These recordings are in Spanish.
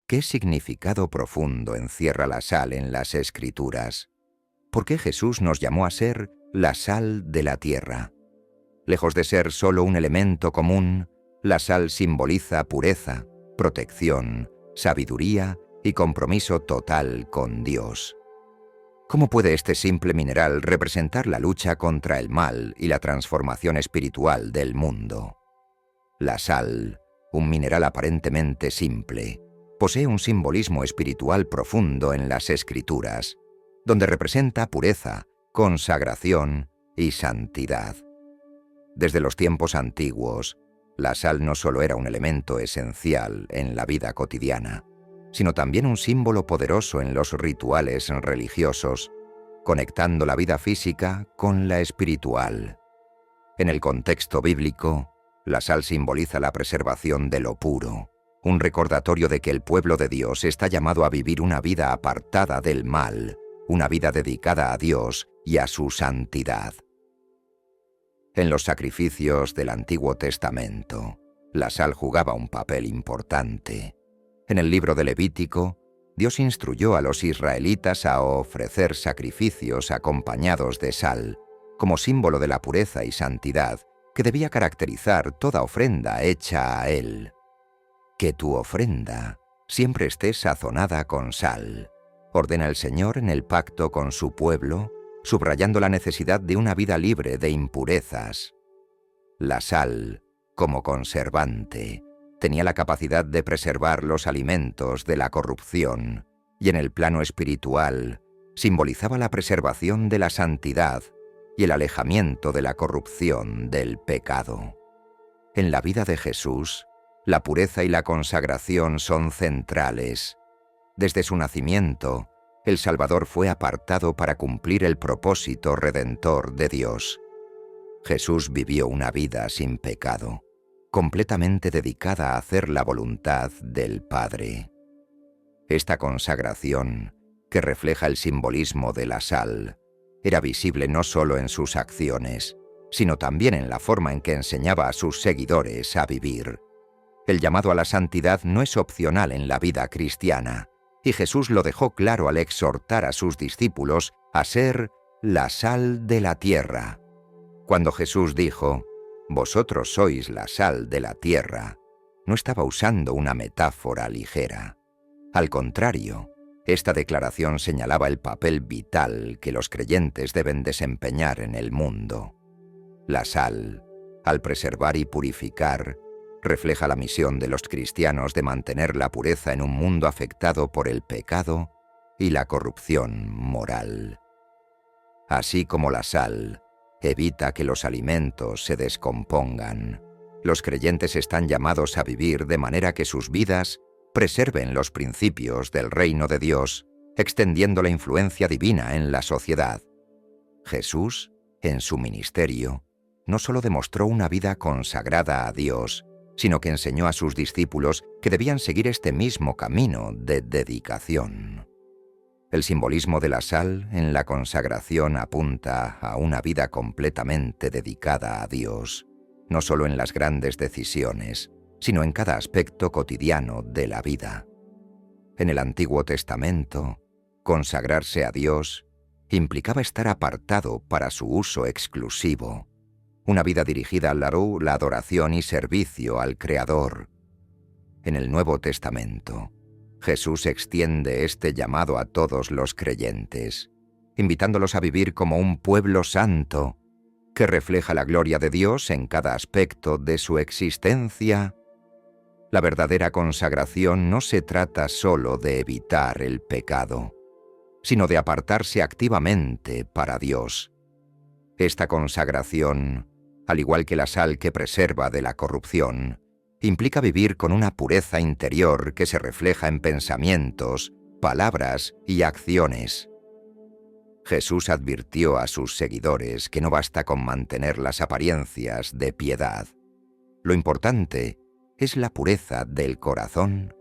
¿Qué significado profundo encierra la sal en las Escrituras? ¿Por qué Jesús nos llamó a ser la sal de la tierra? Lejos de ser solo un elemento común, la sal simboliza pureza, protección, sabiduría y compromiso total con Dios. ¿Cómo puede este simple mineral representar la lucha contra el mal y la transformación espiritual del mundo? La sal, un mineral aparentemente simple, posee un simbolismo espiritual profundo en las Escrituras, donde representa pureza, consagración y santidad. Desde los tiempos antiguos, la sal no solo era un elemento esencial en la vida cotidiana, sino también un símbolo poderoso en los rituales religiosos, conectando la vida física con la espiritual. En el contexto bíblico, la sal simboliza la preservación de lo puro, un recordatorio de que el pueblo de Dios está llamado a vivir una vida apartada del mal, una vida dedicada a Dios y a su santidad. En los sacrificios del Antiguo Testamento, la sal jugaba un papel importante. En el libro de Levítico, Dios instruyó a los israelitas a ofrecer sacrificios acompañados de sal, como símbolo de la pureza y santidad que debía caracterizar toda ofrenda hecha a Él. Que tu ofrenda siempre esté sazonada con sal, ordena el Señor en el pacto con su pueblo, subrayando la necesidad de una vida libre de impurezas. La sal, como conservante, tenía la capacidad de preservar los alimentos de la corrupción, y en el plano espiritual simbolizaba la preservación de la santidad y el alejamiento de la corrupción del pecado. En la vida de Jesús, la pureza y la consagración son centrales. Desde su nacimiento, el Salvador fue apartado para cumplir el propósito redentor de Dios. Jesús vivió una vida sin pecado, completamente dedicada a hacer la voluntad del Padre. Esta consagración, que refleja el simbolismo de la sal, era visible no solo en sus acciones, sino también en la forma en que enseñaba a sus seguidores a vivir. El llamado a la santidad no es opcional en la vida cristiana, y Jesús lo dejó claro al exhortar a sus discípulos a ser la sal de la tierra. Cuando Jesús dijo, «Vosotros sois la sal de la tierra», no estaba usando una metáfora ligera. Al contrario, esta declaración señalaba el papel vital que los creyentes deben desempeñar en el mundo. La sal, al preservar y purificar, refleja la misión de los cristianos de mantener la pureza en un mundo afectado por el pecado y la corrupción moral. Así como la sal evita que los alimentos se descompongan, los creyentes están llamados a vivir de manera que sus vidas preserven los principios del reino de Dios, extendiendo la influencia divina en la sociedad. Jesús, en su ministerio, no solo demostró una vida consagrada a Dios, sino que enseñó a sus discípulos que debían seguir este mismo camino de dedicación. El simbolismo de la sal en la consagración apunta a una vida completamente dedicada a Dios, no solo en las grandes decisiones, sino en cada aspecto cotidiano de la vida. En el Antiguo Testamento, consagrarse a Dios implicaba estar apartado para su uso exclusivo, una vida dirigida a la adoración y servicio al Creador. En el Nuevo Testamento, Jesús extiende este llamado a todos los creyentes, invitándolos a vivir como un pueblo santo, que refleja la gloria de Dios en cada aspecto de su existencia. La verdadera consagración no se trata solo de evitar el pecado, sino de apartarse activamente para Dios. Esta consagración, al igual que la sal que preserva de la corrupción, implica vivir con una pureza interior que se refleja en pensamientos, palabras y acciones. Jesús advirtió a sus seguidores que no basta con mantener las apariencias de piedad. Lo importante es la pureza del corazón.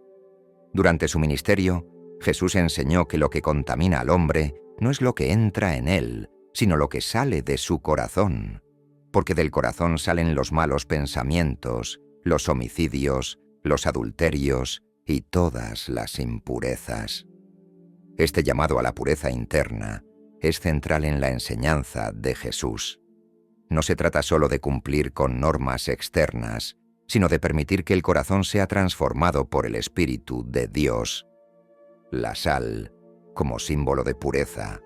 Durante su ministerio, Jesús enseñó que lo que contamina al hombre no es lo que entra en él, sino lo que sale de su corazón, porque del corazón salen los malos pensamientos, los homicidios, los adulterios y todas las impurezas. Este llamado a la pureza interna es central en la enseñanza de Jesús. No se trata solo de cumplir con normas externas, sino de permitir que el corazón sea transformado por el Espíritu de Dios. La sal, como símbolo de pureza,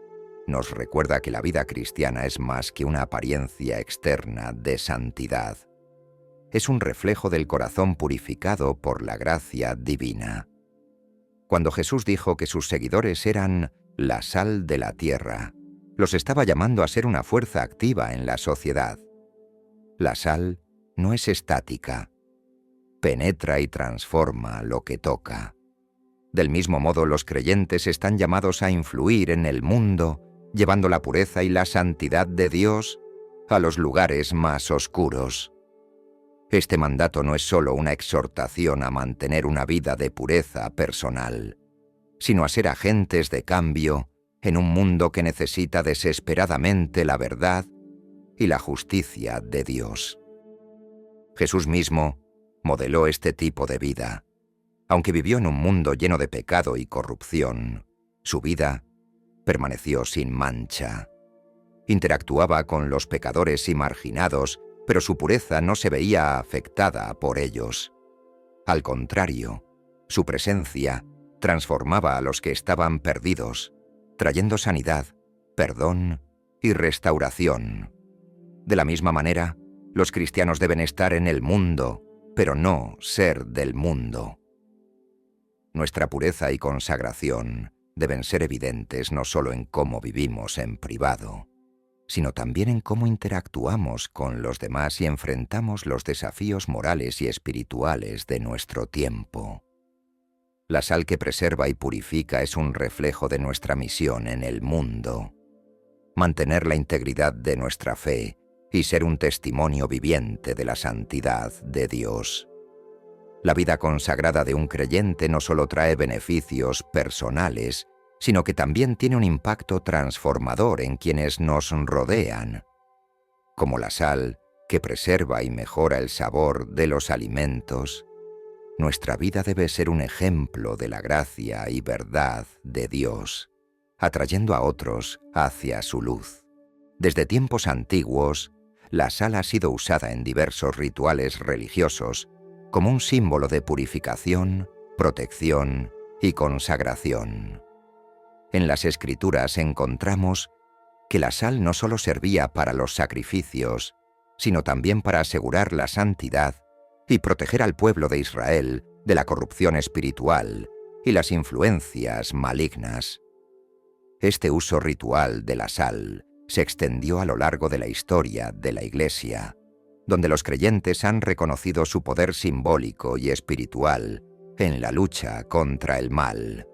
nos recuerda que la vida cristiana es más que una apariencia externa de santidad. Es un reflejo del corazón purificado por la gracia divina. Cuando Jesús dijo que sus seguidores eran la sal de la tierra, los estaba llamando a ser una fuerza activa en la sociedad. La sal no es estática. Penetra y transforma lo que toca. Del mismo modo, los creyentes están llamados a influir en el mundo, llevando la pureza y la santidad de Dios a los lugares más oscuros. Este mandato no es solo una exhortación a mantener una vida de pureza personal, sino a ser agentes de cambio en un mundo que necesita desesperadamente la verdad y la justicia de Dios. Jesús mismo modeló este tipo de vida. Aunque vivió en un mundo lleno de pecado y corrupción, su vida permaneció sin mancha. Interactuaba con los pecadores y marginados, pero su pureza no se veía afectada por ellos. Al contrario, su presencia transformaba a los que estaban perdidos, trayendo sanidad, perdón y restauración. De la misma manera, los cristianos deben estar en el mundo, pero no ser del mundo. Nuestra pureza y consagración deben ser evidentes no solo en cómo vivimos en privado, sino también en cómo interactuamos con los demás y enfrentamos los desafíos morales y espirituales de nuestro tiempo. La sal que preserva y purifica es un reflejo de nuestra misión en el mundo. Mantener la integridad de nuestra fe y ser un testimonio viviente de la santidad de Dios. La vida consagrada de un creyente no solo trae beneficios personales, sino que también tiene un impacto transformador en quienes nos rodean. Como la sal que preserva y mejora el sabor de los alimentos, nuestra vida debe ser un ejemplo de la gracia y verdad de Dios, atrayendo a otros hacia su luz. Desde tiempos antiguos, la sal ha sido usada en diversos rituales religiosos como un símbolo de purificación, protección y consagración. En las Escrituras encontramos que la sal no solo servía para los sacrificios, sino también para asegurar la santidad y proteger al pueblo de Israel de la corrupción espiritual y las influencias malignas. Este uso ritual de la sal se extendió a lo largo de la historia de la Iglesia, donde los creyentes han reconocido su poder simbólico y espiritual en la lucha contra el mal.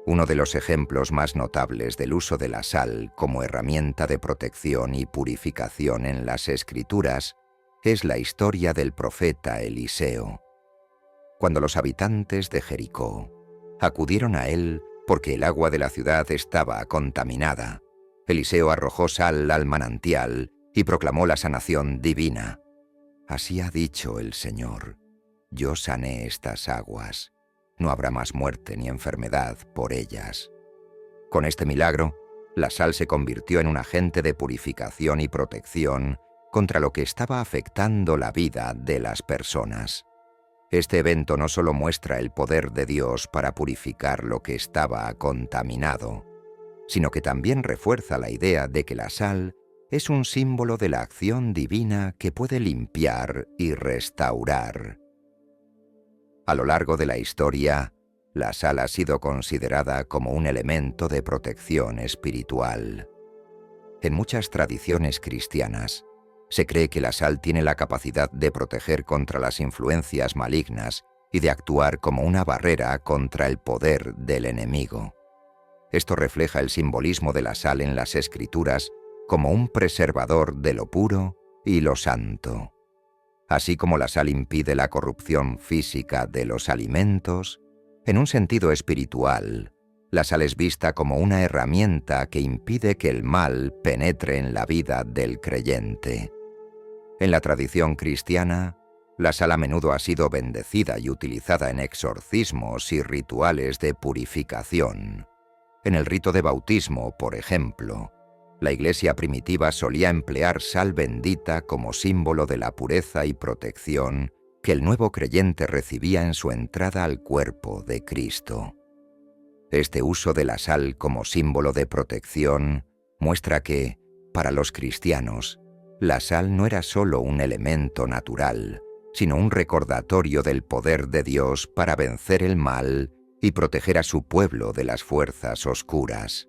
Uno de los ejemplos más notables del uso de la sal como herramienta de protección y purificación en las Escrituras es la historia del profeta Eliseo. Cuando los habitantes de Jericó acudieron a él porque el agua de la ciudad estaba contaminada, Eliseo arrojó sal al manantial y proclamó la sanación divina. Así ha dicho el Señor: yo sané estas aguas. No habrá más muerte ni enfermedad por ellas. Con este milagro, la sal se convirtió en un agente de purificación y protección contra lo que estaba afectando la vida de las personas. Este evento no solo muestra el poder de Dios para purificar lo que estaba contaminado, sino que también refuerza la idea de que la sal es un símbolo de la acción divina que puede limpiar y restaurar. A lo largo de la historia, la sal ha sido considerada como un elemento de protección espiritual. En muchas tradiciones cristianas, se cree que la sal tiene la capacidad de proteger contra las influencias malignas y de actuar como una barrera contra el poder del enemigo. Esto refleja el simbolismo de la sal en las Escrituras como un preservador de lo puro y lo santo. Así como la sal impide la corrupción física de los alimentos, en un sentido espiritual, la sal es vista como una herramienta que impide que el mal penetre en la vida del creyente. En la tradición cristiana, La sal a menudo ha sido bendecida y utilizada en exorcismos y rituales de purificación. En el rito de bautismo, por ejemplo, la Iglesia primitiva solía emplear sal bendita como símbolo de la pureza y protección que el nuevo creyente recibía en su entrada al cuerpo de Cristo. Este uso de la sal como símbolo de protección muestra que, para los cristianos, la sal no era solo un elemento natural, sino un recordatorio del poder de Dios para vencer el mal y proteger a su pueblo de las fuerzas oscuras.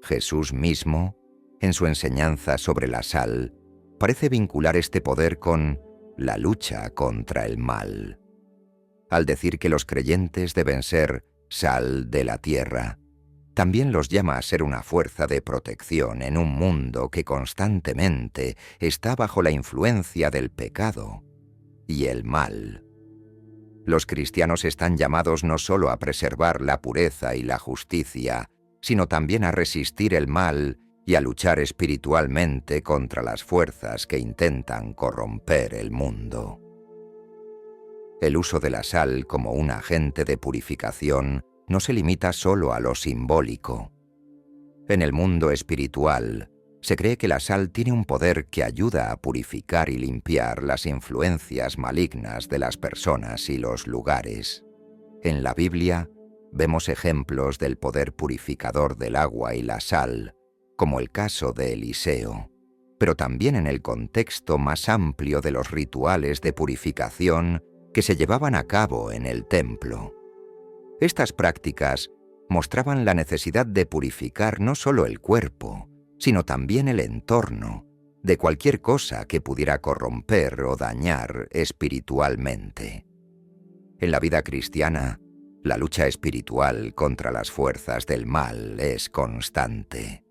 Jesús mismo, en su enseñanza sobre la sal, parece vincular este poder con la lucha contra el mal. Al decir que los creyentes deben ser sal de la tierra, también los llama a ser una fuerza de protección en un mundo que constantemente está bajo la influencia del pecado y el mal. Los cristianos están llamados no solo a preservar la pureza y la justicia, sino también a resistir el mal y a luchar espiritualmente contra las fuerzas que intentan corromper el mundo. El uso de la sal como un agente de purificación no se limita solo a lo simbólico. En el mundo espiritual, se cree que la sal tiene un poder que ayuda a purificar y limpiar las influencias malignas de las personas y los lugares. En la Biblia, vemos ejemplos del poder purificador del agua y la sal, como el caso de Eliseo, pero también en el contexto más amplio de los rituales de purificación que se llevaban a cabo en el templo. Estas prácticas mostraban la necesidad de purificar no solo el cuerpo, sino también el entorno, de cualquier cosa que pudiera corromper o dañar espiritualmente. En la vida cristiana, la lucha espiritual contra las fuerzas del mal es constante.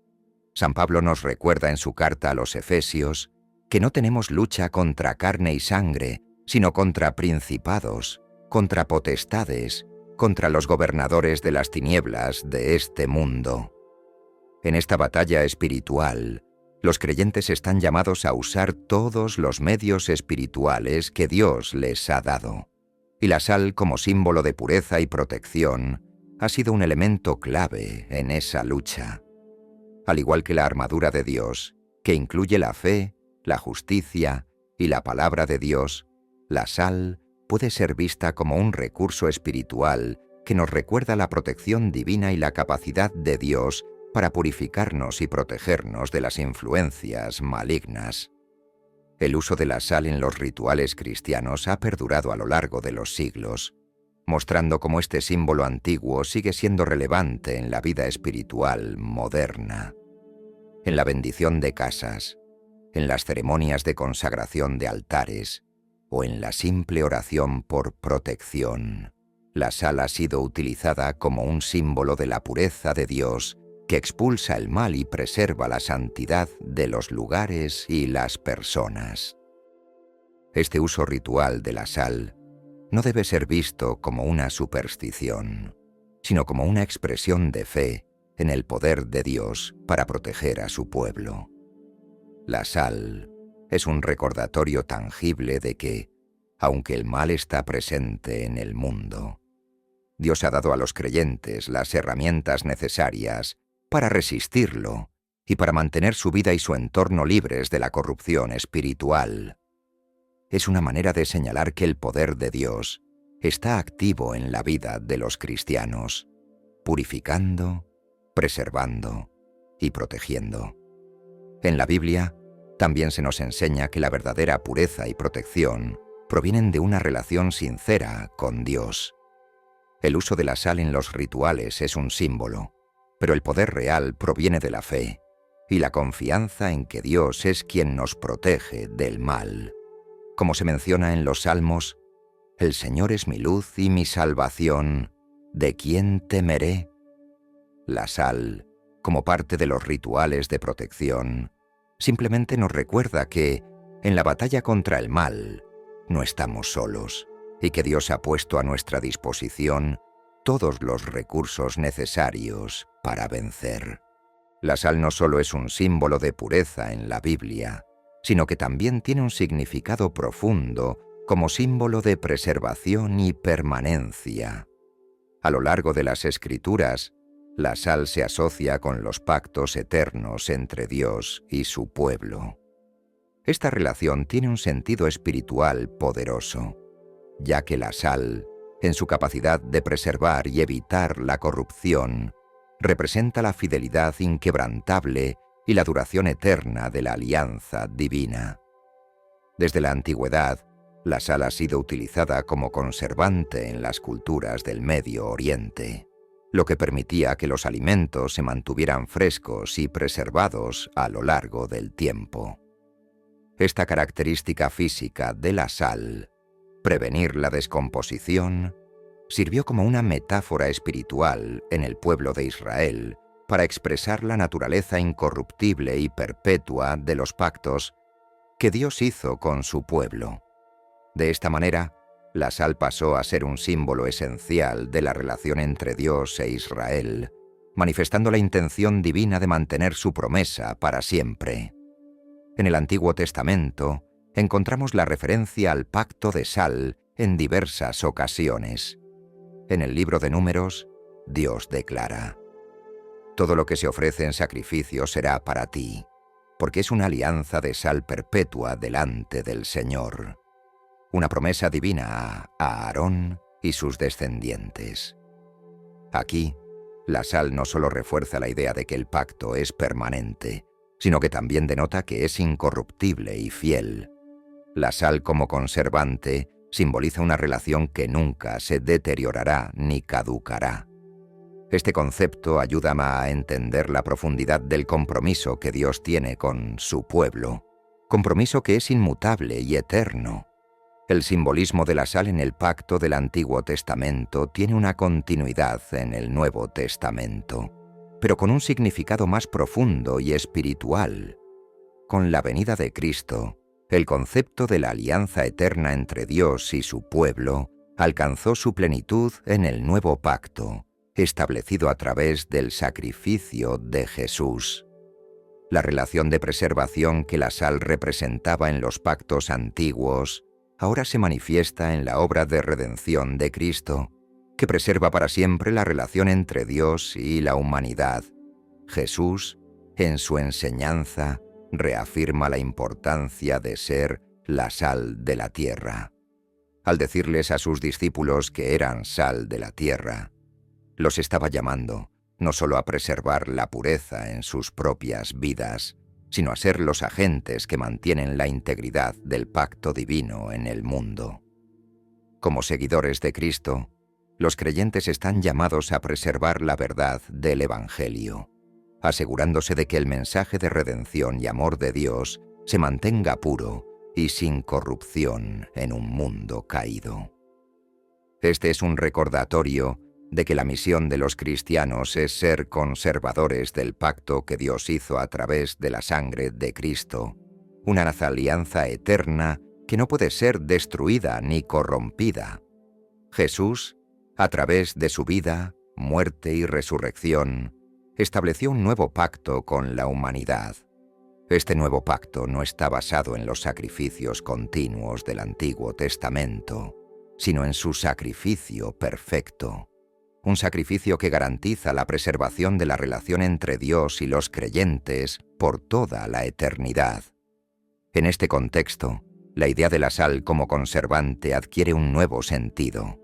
San Pablo nos recuerda en su carta a los Efesios que no tenemos lucha contra carne y sangre, sino contra principados, contra potestades, contra los gobernadores de las tinieblas de este mundo. En esta batalla espiritual, los creyentes están llamados a usar todos los medios espirituales que Dios les ha dado. Y la sal, como símbolo de pureza y protección, ha sido un elemento clave en esa lucha. Al igual que la armadura de Dios, que incluye la fe, la justicia y la palabra de Dios, la sal puede ser vista como un recurso espiritual que nos recuerda la protección divina y la capacidad de Dios para purificarnos y protegernos de las influencias malignas. El uso de la sal en los rituales cristianos ha perdurado a lo largo de los siglos, mostrando cómo este símbolo antiguo sigue siendo relevante en la vida espiritual moderna. En la bendición de casas, en las ceremonias de consagración de altares o en la simple oración por protección, la sal ha sido utilizada como un símbolo de la pureza de Dios que expulsa el mal y preserva la santidad de los lugares y las personas. Este uso ritual de la sal no debe ser visto como una superstición, sino como una expresión de fe en el poder de Dios para proteger a su pueblo. La sal es un recordatorio tangible de que, aunque el mal está presente en el mundo, Dios ha dado a los creyentes las herramientas necesarias para resistirlo y para mantener su vida y su entorno libres de la corrupción espiritual. Es una manera de señalar que el poder de Dios está activo en la vida de los cristianos, purificando, preservando y protegiendo. En la Biblia también se nos enseña que la verdadera pureza y protección provienen de una relación sincera con Dios. El uso de la sal en los rituales es un símbolo, pero el poder real proviene de la fe y la confianza en que Dios es quien nos protege del mal. Como se menciona en los Salmos, «El Señor es mi luz y mi salvación, ¿de quién temeré?». La sal, como parte de los rituales de protección, simplemente nos recuerda que, en la batalla contra el mal, no estamos solos y que Dios ha puesto a nuestra disposición todos los recursos necesarios para vencer. La sal no solo es un símbolo de pureza en la Biblia, sino que también tiene un significado profundo como símbolo de preservación y permanencia. A lo largo de las Escrituras, la sal se asocia con los pactos eternos entre Dios y su pueblo. Esta relación tiene un sentido espiritual poderoso, ya que la sal, en su capacidad de preservar y evitar la corrupción, representa la fidelidad inquebrantable y la duración eterna de la alianza divina. Desde la antigüedad, la sal ha sido utilizada como conservante en las culturas del Medio Oriente, lo que permitía que los alimentos se mantuvieran frescos y preservados a lo largo del tiempo. Esta característica física de la sal, prevenir la descomposición, sirvió como una metáfora espiritual en el pueblo de Israel para expresar la naturaleza incorruptible y perpetua de los pactos que Dios hizo con su pueblo. De esta manera, la sal pasó a ser un símbolo esencial de la relación entre Dios e Israel, manifestando la intención divina de mantener su promesa para siempre. En el Antiguo Testamento encontramos la referencia al pacto de sal en diversas ocasiones. En el libro de Números, Dios declara: «Todo lo que se ofrece en sacrificio será para ti, porque es una alianza de sal perpetua delante del Señor». Una promesa divina a Aarón y sus descendientes. Aquí, la sal no solo refuerza la idea de que el pacto es permanente, sino que también denota que es incorruptible y fiel. La sal como conservante simboliza una relación que nunca se deteriorará ni caducará. Este concepto ayuda a entender la profundidad del compromiso que Dios tiene con su pueblo, compromiso que es inmutable y eterno. El simbolismo de la sal en el pacto del Antiguo Testamento tiene una continuidad en el Nuevo Testamento, pero con un significado más profundo y espiritual. Con la venida de Cristo, el concepto de la alianza eterna entre Dios y su pueblo alcanzó su plenitud en el nuevo pacto, establecido a través del sacrificio de Jesús. La relación de preservación que la sal representaba en los pactos antiguos ahora se manifiesta en la obra de redención de Cristo, que preserva para siempre la relación entre Dios y la humanidad. Jesús, en su enseñanza, reafirma la importancia de ser la sal de la tierra. Al decirles a sus discípulos que eran sal de la tierra, los estaba llamando no solo a preservar la pureza en sus propias vidas, sino a ser los agentes que mantienen la integridad del pacto divino en el mundo. Como seguidores de Cristo, los creyentes están llamados a preservar la verdad del Evangelio, asegurándose de que el mensaje de redención y amor de Dios se mantenga puro y sin corrupción en un mundo caído. Este es un recordatorio de que la misión de los cristianos es ser conservadores del pacto que Dios hizo a través de la sangre de Cristo, una alianza eterna que no puede ser destruida ni corrompida. Jesús, a través de su vida, muerte y resurrección, estableció un nuevo pacto con la humanidad. Este nuevo pacto no está basado en los sacrificios continuos del Antiguo Testamento, sino en su sacrificio perfecto. Un sacrificio que garantiza la preservación de la relación entre Dios y los creyentes por toda la eternidad. En este contexto, la idea de la sal como conservante adquiere un nuevo sentido.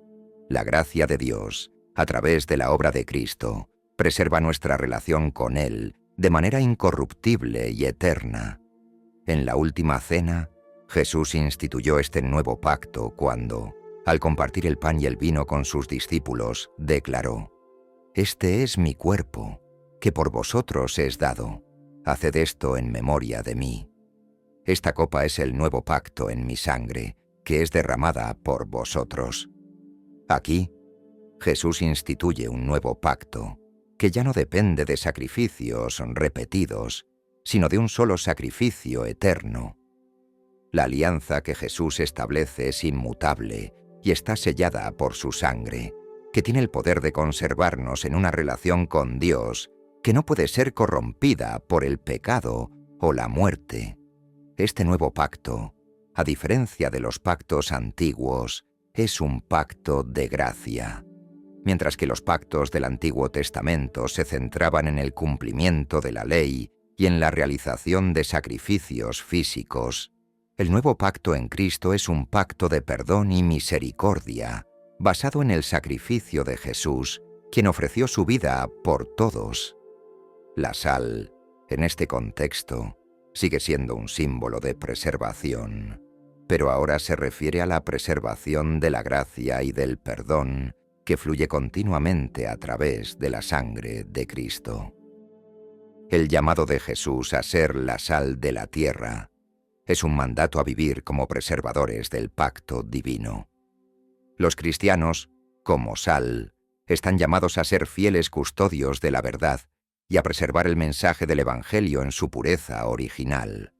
La gracia de Dios, a través de la obra de Cristo, preserva nuestra relación con Él de manera incorruptible y eterna. En la última cena, Jesús instituyó este nuevo pacto cuando, al compartir el pan y el vino con sus discípulos, declaró: «Este es mi cuerpo, que por vosotros es dado. Haced esto en memoria de mí. Esta copa es el nuevo pacto en mi sangre, que es derramada por vosotros». Aquí, Jesús instituye un nuevo pacto, que ya no depende de sacrificios repetidos, sino de un solo sacrificio eterno. La alianza que Jesús establece es inmutable y está sellada por su sangre, que tiene el poder de conservarnos en una relación con Dios que no puede ser corrompida por el pecado o la muerte. Este nuevo pacto a diferencia de los pactos antiguos, es un pacto de gracia. Mientras que los pactos del Antiguo Testamento se centraban en el cumplimiento de la ley y en la realización de sacrificios físicos, el nuevo pacto en Cristo es un pacto de perdón y misericordia, basado en el sacrificio de Jesús, quien ofreció su vida por todos. La sal, en este contexto, sigue siendo un símbolo de preservación, pero ahora se refiere a la preservación de la gracia y del perdón que fluye continuamente a través de la sangre de Cristo. El llamado de Jesús a ser la sal de la tierra es un mandato a vivir como preservadores del pacto divino. Los cristianos, como sal, están llamados a ser fieles custodios de la verdad y a preservar el mensaje del Evangelio en su pureza original.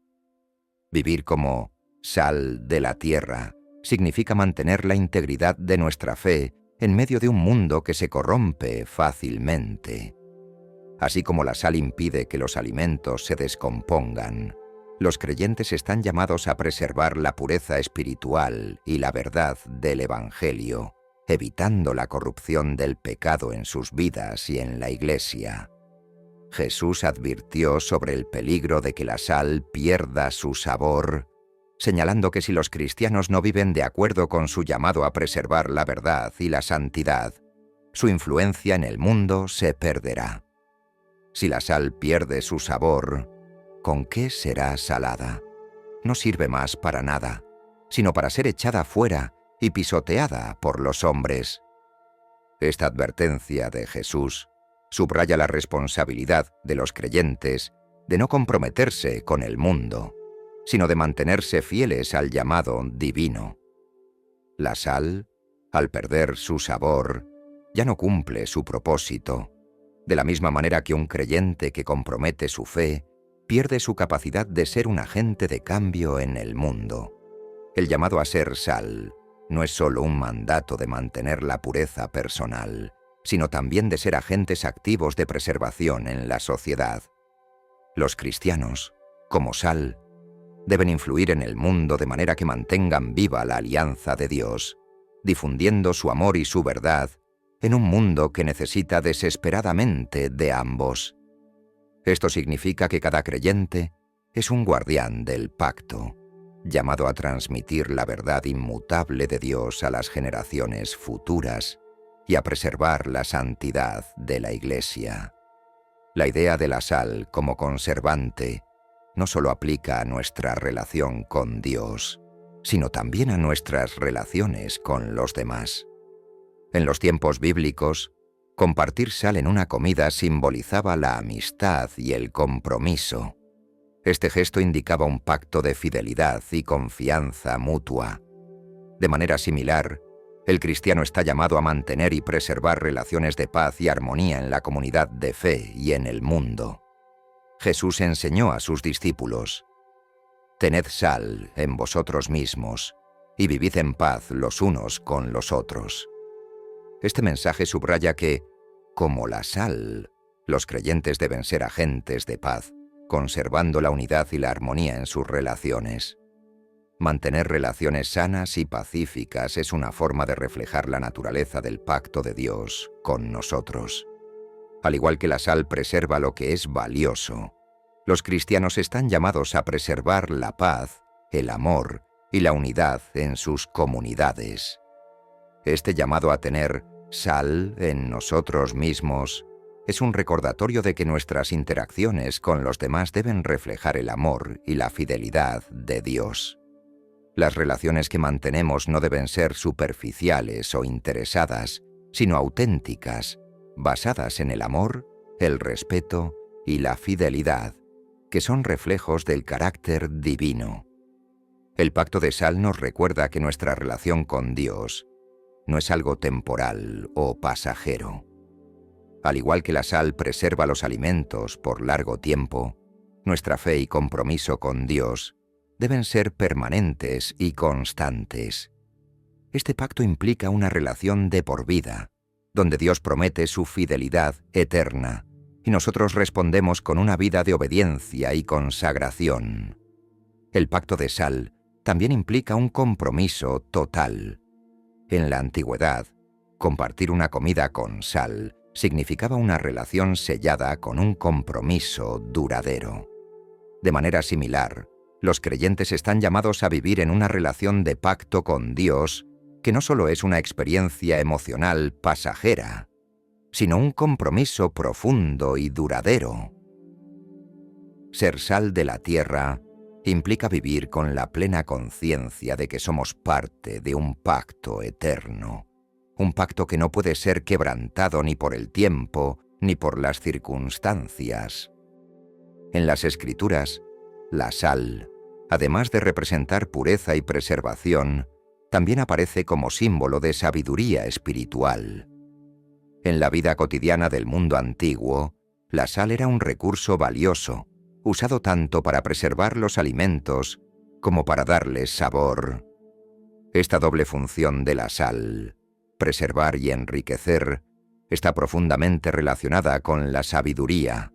Vivir como sal de la tierra significa mantener la integridad de nuestra fe en medio de un mundo que se corrompe fácilmente. Así como la sal impide que los alimentos se descompongan, los creyentes están llamados a preservar la pureza espiritual y la verdad del Evangelio, evitando la corrupción del pecado en sus vidas y en la Iglesia. Jesús advirtió sobre el peligro de que la sal pierda su sabor, señalando que si los cristianos no viven de acuerdo con su llamado a preservar la verdad y la santidad, su influencia en el mundo se perderá. Si la sal pierde su sabor, ¿con qué será salada? No sirve más para nada, sino para ser echada fuera y pisoteada por los hombres. Esta advertencia de Jesús subraya la responsabilidad de los creyentes de no comprometerse con el mundo, sino de mantenerse fieles al llamado divino. La sal, al perder su sabor, ya no cumple su propósito, de la misma manera que un creyente que compromete su fe pierde su capacidad de ser un agente de cambio en el mundo. El llamado a ser sal no es solo un mandato de mantener la pureza personal, sino también de ser agentes activos de preservación en la sociedad. Los cristianos, como sal, deben influir en el mundo de manera que mantengan viva la alianza de Dios, difundiendo su amor y su verdad en un mundo que necesita desesperadamente de ambos. Esto significa que cada creyente es un guardián del pacto, llamado a transmitir la verdad inmutable de Dios a las generaciones futuras y a preservar la santidad de la Iglesia. La idea de la sal como conservante no solo aplica a nuestra relación con Dios, sino también a nuestras relaciones con los demás. En los tiempos bíblicos, compartir sal en una comida simbolizaba la amistad y el compromiso. Este gesto indicaba un pacto de fidelidad y confianza mutua. De manera similar, el cristiano está llamado a mantener y preservar relaciones de paz y armonía en la comunidad de fe y en el mundo. Jesús enseñó a sus discípulos: «Tened sal en vosotros mismos y vivid en paz los unos con los otros». Este mensaje subraya que, como la sal, los creyentes deben ser agentes de paz, conservando la unidad y la armonía en sus relaciones. Mantener relaciones sanas y pacíficas es una forma de reflejar la naturaleza del pacto de Dios con nosotros. Al igual que la sal preserva lo que es valioso, los cristianos están llamados a preservar la paz, el amor y la unidad en sus comunidades. Este llamado a tener sal en nosotros mismos es un recordatorio de que nuestras interacciones con los demás deben reflejar el amor y la fidelidad de Dios. Las relaciones que mantenemos no deben ser superficiales o interesadas, sino auténticas, basadas en el amor, el respeto y la fidelidad, que son reflejos del carácter divino. El pacto de sal nos recuerda que nuestra relación con Dios no es algo temporal o pasajero. Al igual que la sal preserva los alimentos por largo tiempo, nuestra fe y compromiso con Dios deben ser permanentes y constantes. Este pacto implica una relación de por vida, donde Dios promete su fidelidad eterna, y nosotros respondemos con una vida de obediencia y consagración. El pacto de sal también implica un compromiso total. En la antigüedad, compartir una comida con sal significaba una relación sellada con un compromiso duradero. De manera similar, los creyentes están llamados a vivir en una relación de pacto con Dios que no solo es una experiencia emocional pasajera, sino un compromiso profundo y duradero. Ser sal de la tierra implica vivir con la plena conciencia de que somos parte de un pacto eterno, un pacto que no puede ser quebrantado ni por el tiempo ni por las circunstancias. En las Escrituras, la sal, además de representar pureza y preservación, también aparece como símbolo de sabiduría espiritual. En la vida cotidiana del mundo antiguo, la sal era un recurso valioso, usado tanto para preservar los alimentos como para darles sabor. Esta doble función de la sal, preservar y enriquecer, está profundamente relacionada con la sabiduría.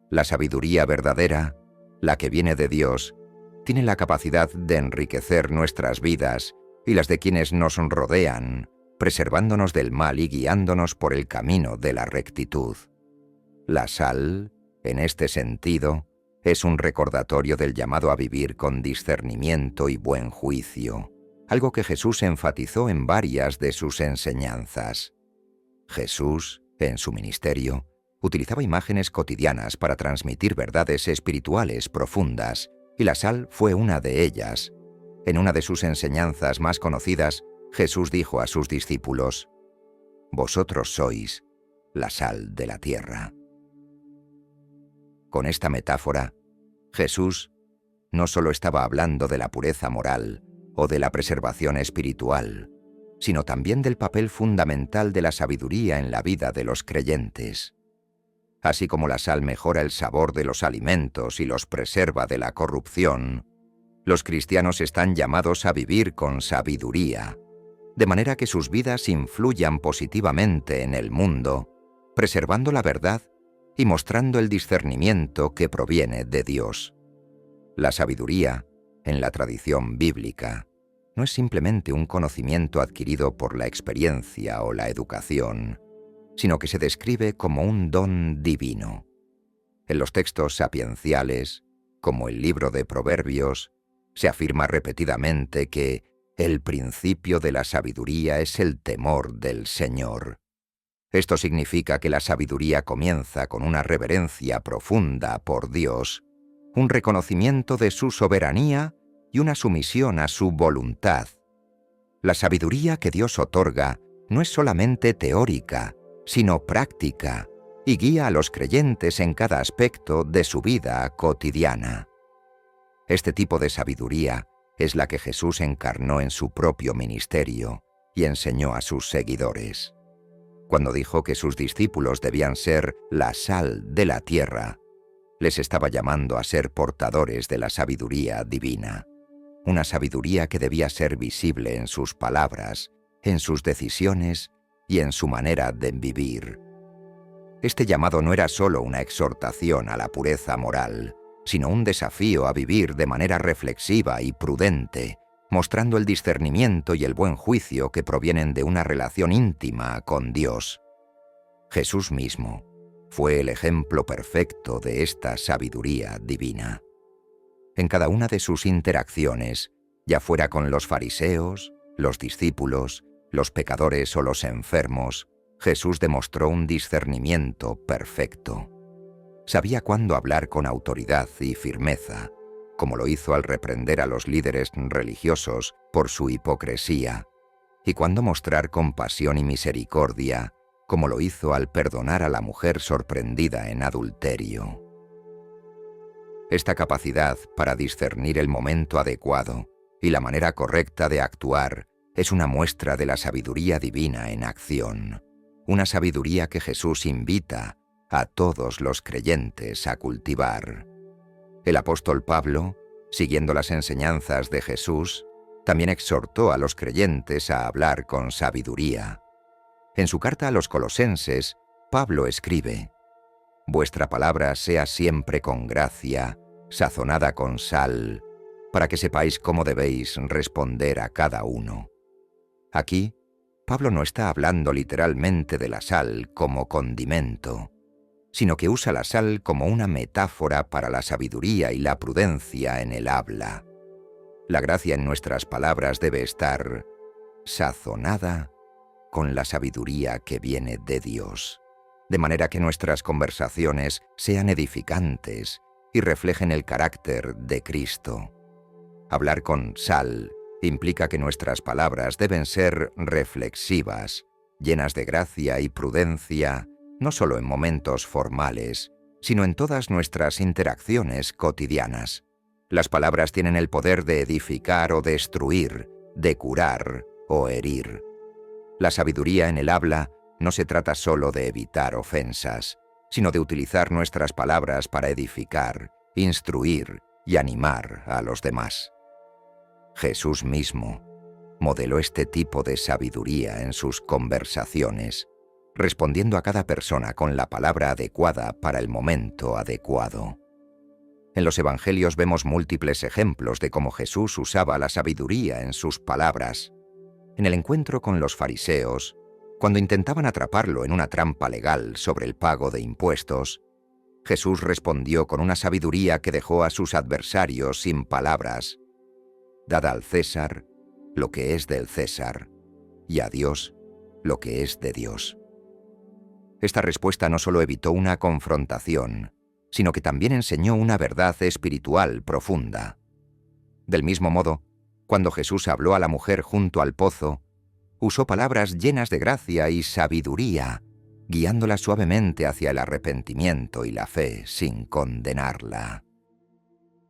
La sabiduría verdadera, la que viene de Dios, tiene la capacidad de enriquecer nuestras vidas y las de quienes nos rodean, preservándonos del mal y guiándonos por el camino de la rectitud. La sal, en este sentido, es un recordatorio del llamado a vivir con discernimiento y buen juicio, algo que Jesús enfatizó en varias de sus enseñanzas. Jesús, en su ministerio, utilizaba imágenes cotidianas para transmitir verdades espirituales profundas, y la sal fue una de ellas. En una de sus enseñanzas más conocidas, Jesús dijo a sus discípulos: «Vosotros sois la sal de la tierra». Con esta metáfora, Jesús no solo estaba hablando de la pureza moral o de la preservación espiritual, sino también del papel fundamental de la sabiduría en la vida de los creyentes. Así como la sal mejora el sabor de los alimentos y los preserva de la corrupción, los cristianos están llamados a vivir con sabiduría, de manera que sus vidas influyan positivamente en el mundo, preservando la verdad y mostrando el discernimiento que proviene de Dios. La sabiduría, en la tradición bíblica, no es simplemente un conocimiento adquirido por la experiencia o la educación, sino que se describe como un don divino. En los textos sapienciales, como el libro de Proverbios, se afirma repetidamente que el principio de la sabiduría es el temor del Señor. Esto significa que la sabiduría comienza con una reverencia profunda por Dios, un reconocimiento de su soberanía y una sumisión a su voluntad. La sabiduría que Dios otorga no es solamente teórica, sino práctica, y guía a los creyentes en cada aspecto de su vida cotidiana. Este tipo de sabiduría es la que Jesús encarnó en su propio ministerio y enseñó a sus seguidores. Cuando dijo que sus discípulos debían ser la sal de la tierra, les estaba llamando a ser portadores de la sabiduría divina, una sabiduría que debía ser visible en sus palabras, en sus decisiones y en su manera de vivir. Este llamado no era solo una exhortación a la pureza moral, sino un desafío a vivir de manera reflexiva y prudente, mostrando el discernimiento y el buen juicio que provienen de una relación íntima con Dios. Jesús mismo fue el ejemplo perfecto de esta sabiduría divina. En cada una de sus interacciones, ya fuera con los fariseos, los discípulos, los pecadores o los enfermos, Jesús demostró un discernimiento perfecto. Sabía cuándo hablar con autoridad y firmeza, como lo hizo al reprender a los líderes religiosos por su hipocresía, y cuándo mostrar compasión y misericordia, como lo hizo al perdonar a la mujer sorprendida en adulterio. Esta capacidad para discernir el momento adecuado y la manera correcta de actuar es una muestra de la sabiduría divina en acción, una sabiduría que Jesús invita a todos los creyentes a cultivar. El apóstol Pablo, siguiendo las enseñanzas de Jesús, también exhortó a los creyentes a hablar con sabiduría. En su carta a los Colosenses, Pablo escribe: «Vuestra palabra sea siempre con gracia, sazonada con sal, para que sepáis cómo debéis responder a cada uno. Aquí, Pablo no está hablando literalmente de la sal como condimento, sino que usa la sal como una metáfora para la sabiduría y la prudencia en el habla. La gracia en nuestras palabras debe estar sazonada con la sabiduría que viene de Dios, de manera que nuestras conversaciones sean edificantes y reflejen el carácter de Cristo. Hablar con sal implica que nuestras palabras deben ser reflexivas, llenas de gracia y prudencia, no solo en momentos formales, sino en todas nuestras interacciones cotidianas. Las palabras tienen el poder de edificar o destruir, de curar o herir. La sabiduría en el habla no se trata solo de evitar ofensas, sino de utilizar nuestras palabras para edificar, instruir y animar a los demás. Jesús mismo modeló este tipo de sabiduría en sus conversaciones, respondiendo a cada persona con la palabra adecuada para el momento adecuado. En los Evangelios vemos múltiples ejemplos de cómo Jesús usaba la sabiduría en sus palabras. En el encuentro con los fariseos, cuando intentaban atraparlo en una trampa legal sobre el pago de impuestos, Jesús respondió con una sabiduría que dejó a sus adversarios sin palabras. Dad al César lo que es del César, y a Dios lo que es de Dios. Esta respuesta no solo evitó una confrontación, sino que también enseñó una verdad espiritual profunda. Del mismo modo, cuando Jesús habló a la mujer junto al pozo, usó palabras llenas de gracia y sabiduría, guiándola suavemente hacia el arrepentimiento y la fe sin condenarla.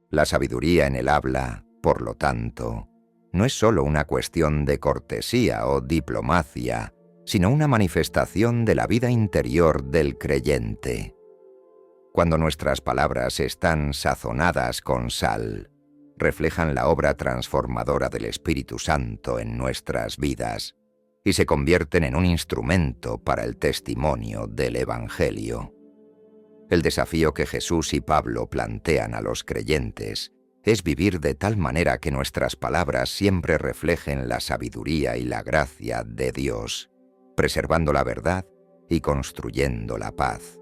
La sabiduría en el habla, por lo tanto, no es solo una cuestión de cortesía o diplomacia, sino una manifestación de la vida interior del creyente. Cuando nuestras palabras están sazonadas con sal, reflejan la obra transformadora del Espíritu Santo en nuestras vidas y se convierten en un instrumento para el testimonio del Evangelio. El desafío que Jesús y Pablo plantean a los creyentes es vivir de tal manera que nuestras palabras siempre reflejen la sabiduría y la gracia de Dios, preservando la verdad y construyendo la paz.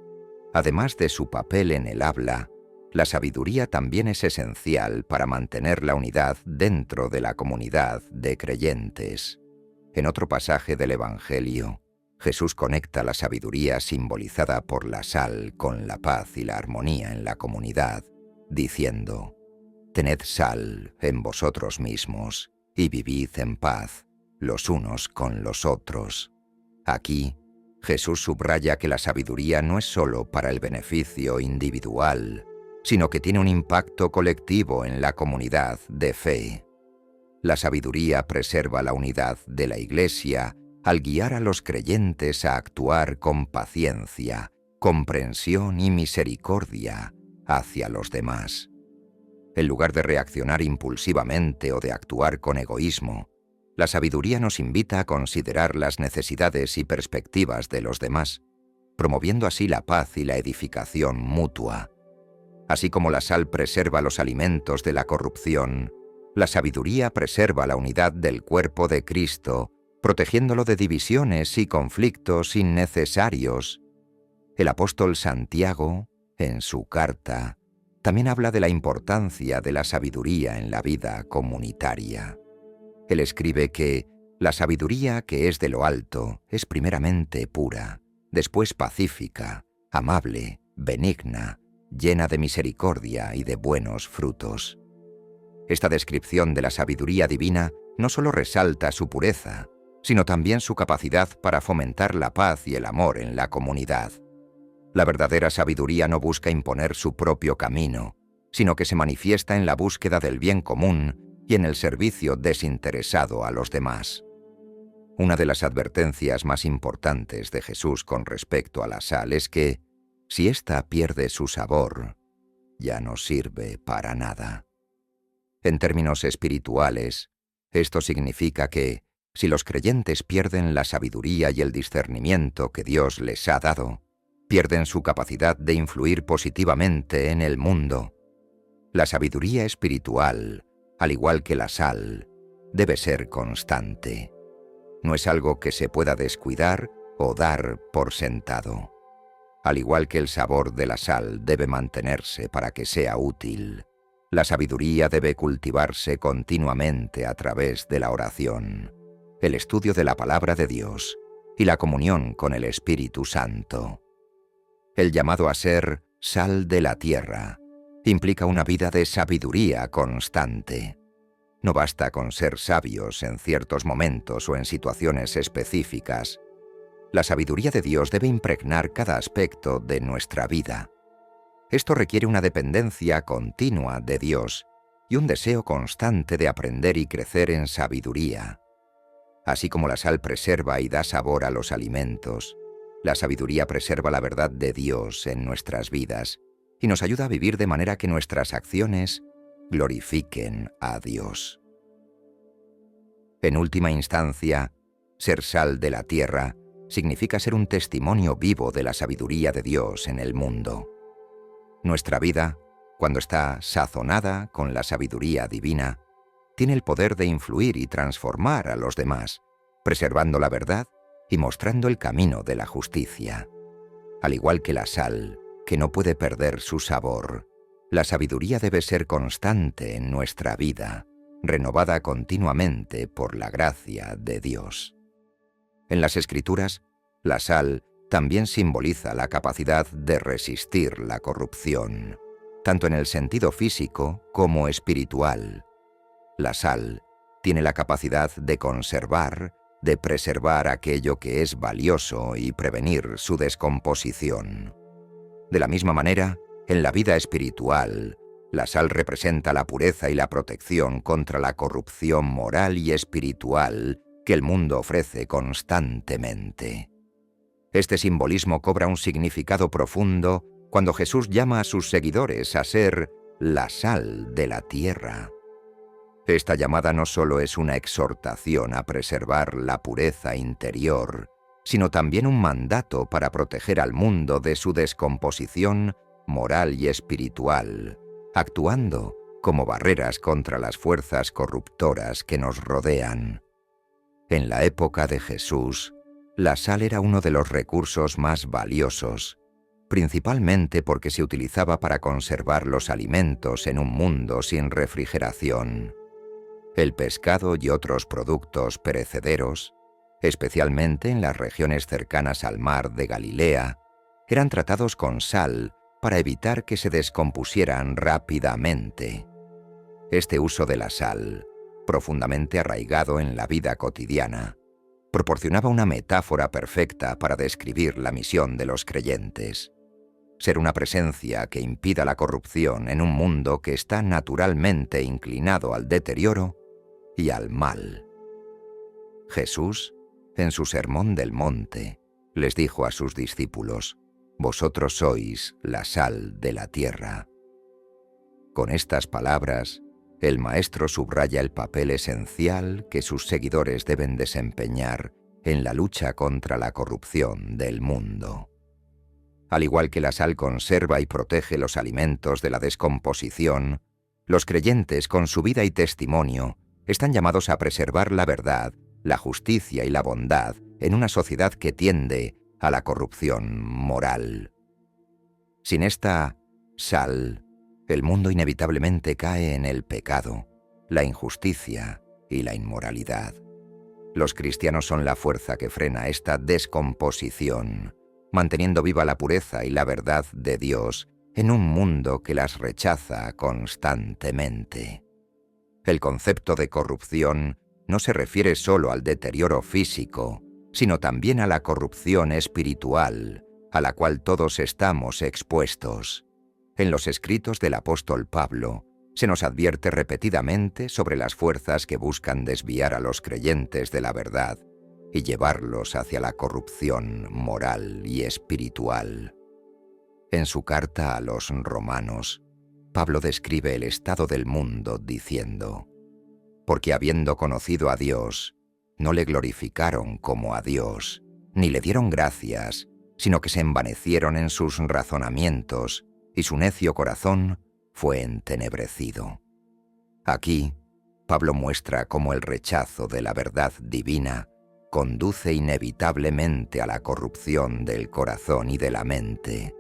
Además de su papel en el habla, la sabiduría también es esencial para mantener la unidad dentro de la comunidad de creyentes. En otro pasaje del Evangelio, Jesús conecta la sabiduría simbolizada por la sal con la paz y la armonía en la comunidad, diciendo: «Tened sal en vosotros mismos y vivid en paz los unos con los otros». Aquí, Jesús subraya que la sabiduría no es solo para el beneficio individual, sino que tiene un impacto colectivo en la comunidad de fe. La sabiduría preserva la unidad de la Iglesia al guiar a los creyentes a actuar con paciencia, comprensión y misericordia hacia los demás. En lugar de reaccionar impulsivamente o de actuar con egoísmo, la sabiduría nos invita a considerar las necesidades y perspectivas de los demás, promoviendo así la paz y la edificación mutua. Así como la sal preserva los alimentos de la corrupción, la sabiduría preserva la unidad del cuerpo de Cristo, protegiéndolo de divisiones y conflictos innecesarios. El apóstol Santiago, en su carta, también habla de la importancia de la sabiduría en la vida comunitaria. Él escribe que la sabiduría que es de lo alto es primeramente pura, después pacífica, amable, benigna, llena de misericordia y de buenos frutos. Esta descripción de la sabiduría divina no solo resalta su pureza, sino también su capacidad para fomentar la paz y el amor en la comunidad. La verdadera sabiduría no busca imponer su propio camino, sino que se manifiesta en la búsqueda del bien común y en el servicio desinteresado a los demás. Una de las advertencias más importantes de Jesús con respecto a la sal es que, si ésta pierde su sabor, ya no sirve para nada. En términos espirituales, esto significa que, si los creyentes pierden la sabiduría y el discernimiento que Dios les ha dado, pierden su capacidad de influir positivamente en el mundo. La sabiduría espiritual al igual que la sal, debe ser constante. No es algo que se pueda descuidar o dar por sentado. Al igual que el sabor de la sal debe mantenerse para que sea útil, la sabiduría debe cultivarse continuamente a través de la oración, el estudio de la palabra de Dios y la comunión con el Espíritu Santo. El llamado a ser sal de la tierra implica una vida de sabiduría constante. No basta con ser sabios en ciertos momentos o en situaciones específicas. La sabiduría de Dios debe impregnar cada aspecto de nuestra vida. Esto requiere una dependencia continua de Dios y un deseo constante de aprender y crecer en sabiduría. Así como la sal preserva y da sabor a los alimentos, la sabiduría preserva la verdad de Dios en nuestras vidas y nos ayuda a vivir de manera que nuestras acciones glorifiquen a Dios. En última instancia, ser sal de la tierra significa ser un testimonio vivo de la sabiduría de Dios en el mundo. Nuestra vida, cuando está sazonada con la sabiduría divina, tiene el poder de influir y transformar a los demás, preservando la verdad y mostrando el camino de la justicia. Al igual que la sal, que no puede perder su sabor, la sabiduría debe ser constante en nuestra vida, renovada continuamente por la gracia de Dios. En las Escrituras, la sal también simboliza la capacidad de resistir la corrupción, tanto en el sentido físico como espiritual. La sal tiene la capacidad de conservar, de preservar aquello que es valioso y prevenir su descomposición. De la misma manera, en la vida espiritual, la sal representa la pureza y la protección contra la corrupción moral y espiritual que el mundo ofrece constantemente. Este simbolismo cobra un significado profundo cuando Jesús llama a sus seguidores a ser la sal de la tierra. Esta llamada no solo es una exhortación a preservar la pureza interior, sino también un mandato para proteger al mundo de su descomposición moral y espiritual, actuando como barreras contra las fuerzas corruptoras que nos rodean. En la época de Jesús, la sal era uno de los recursos más valiosos, principalmente porque se utilizaba para conservar los alimentos en un mundo sin refrigeración. El pescado y otros productos perecederos, especialmente en las regiones cercanas al mar de Galilea, eran tratados con sal para evitar que se descompusieran rápidamente. Este uso de la sal, profundamente arraigado en la vida cotidiana, proporcionaba una metáfora perfecta para describir la misión de los creyentes: ser una presencia que impida la corrupción en un mundo que está naturalmente inclinado al deterioro y al mal. Jesús, en su Sermón del Monte, les dijo a sus discípulos: «Vosotros sois la sal de la tierra». Con estas palabras, el Maestro subraya el papel esencial que sus seguidores deben desempeñar en la lucha contra la corrupción del mundo. Al igual que la sal conserva y protege los alimentos de la descomposición, los creyentes, con su vida y testimonio, están llamados a preservar la verdad, la justicia y la bondad en una sociedad que tiende a la corrupción moral. Sin esta sal, el mundo inevitablemente cae en el pecado, la injusticia y la inmoralidad. Los cristianos son la fuerza que frena esta descomposición, manteniendo viva la pureza y la verdad de Dios en un mundo que las rechaza constantemente. El concepto de corrupción no se refiere solo al deterioro físico, sino también a la corrupción espiritual, a la cual todos estamos expuestos. En los escritos del apóstol Pablo, se nos advierte repetidamente sobre las fuerzas que buscan desviar a los creyentes de la verdad y llevarlos hacia la corrupción moral y espiritual. En su carta a los romanos, Pablo describe el estado del mundo diciendo: «Porque habiendo conocido a Dios, no le glorificaron como a Dios, ni le dieron gracias, sino que se envanecieron en sus razonamientos, y su necio corazón fue entenebrecido». Aquí, Pablo muestra cómo el rechazo de la verdad divina conduce inevitablemente a la corrupción del corazón y de la mente.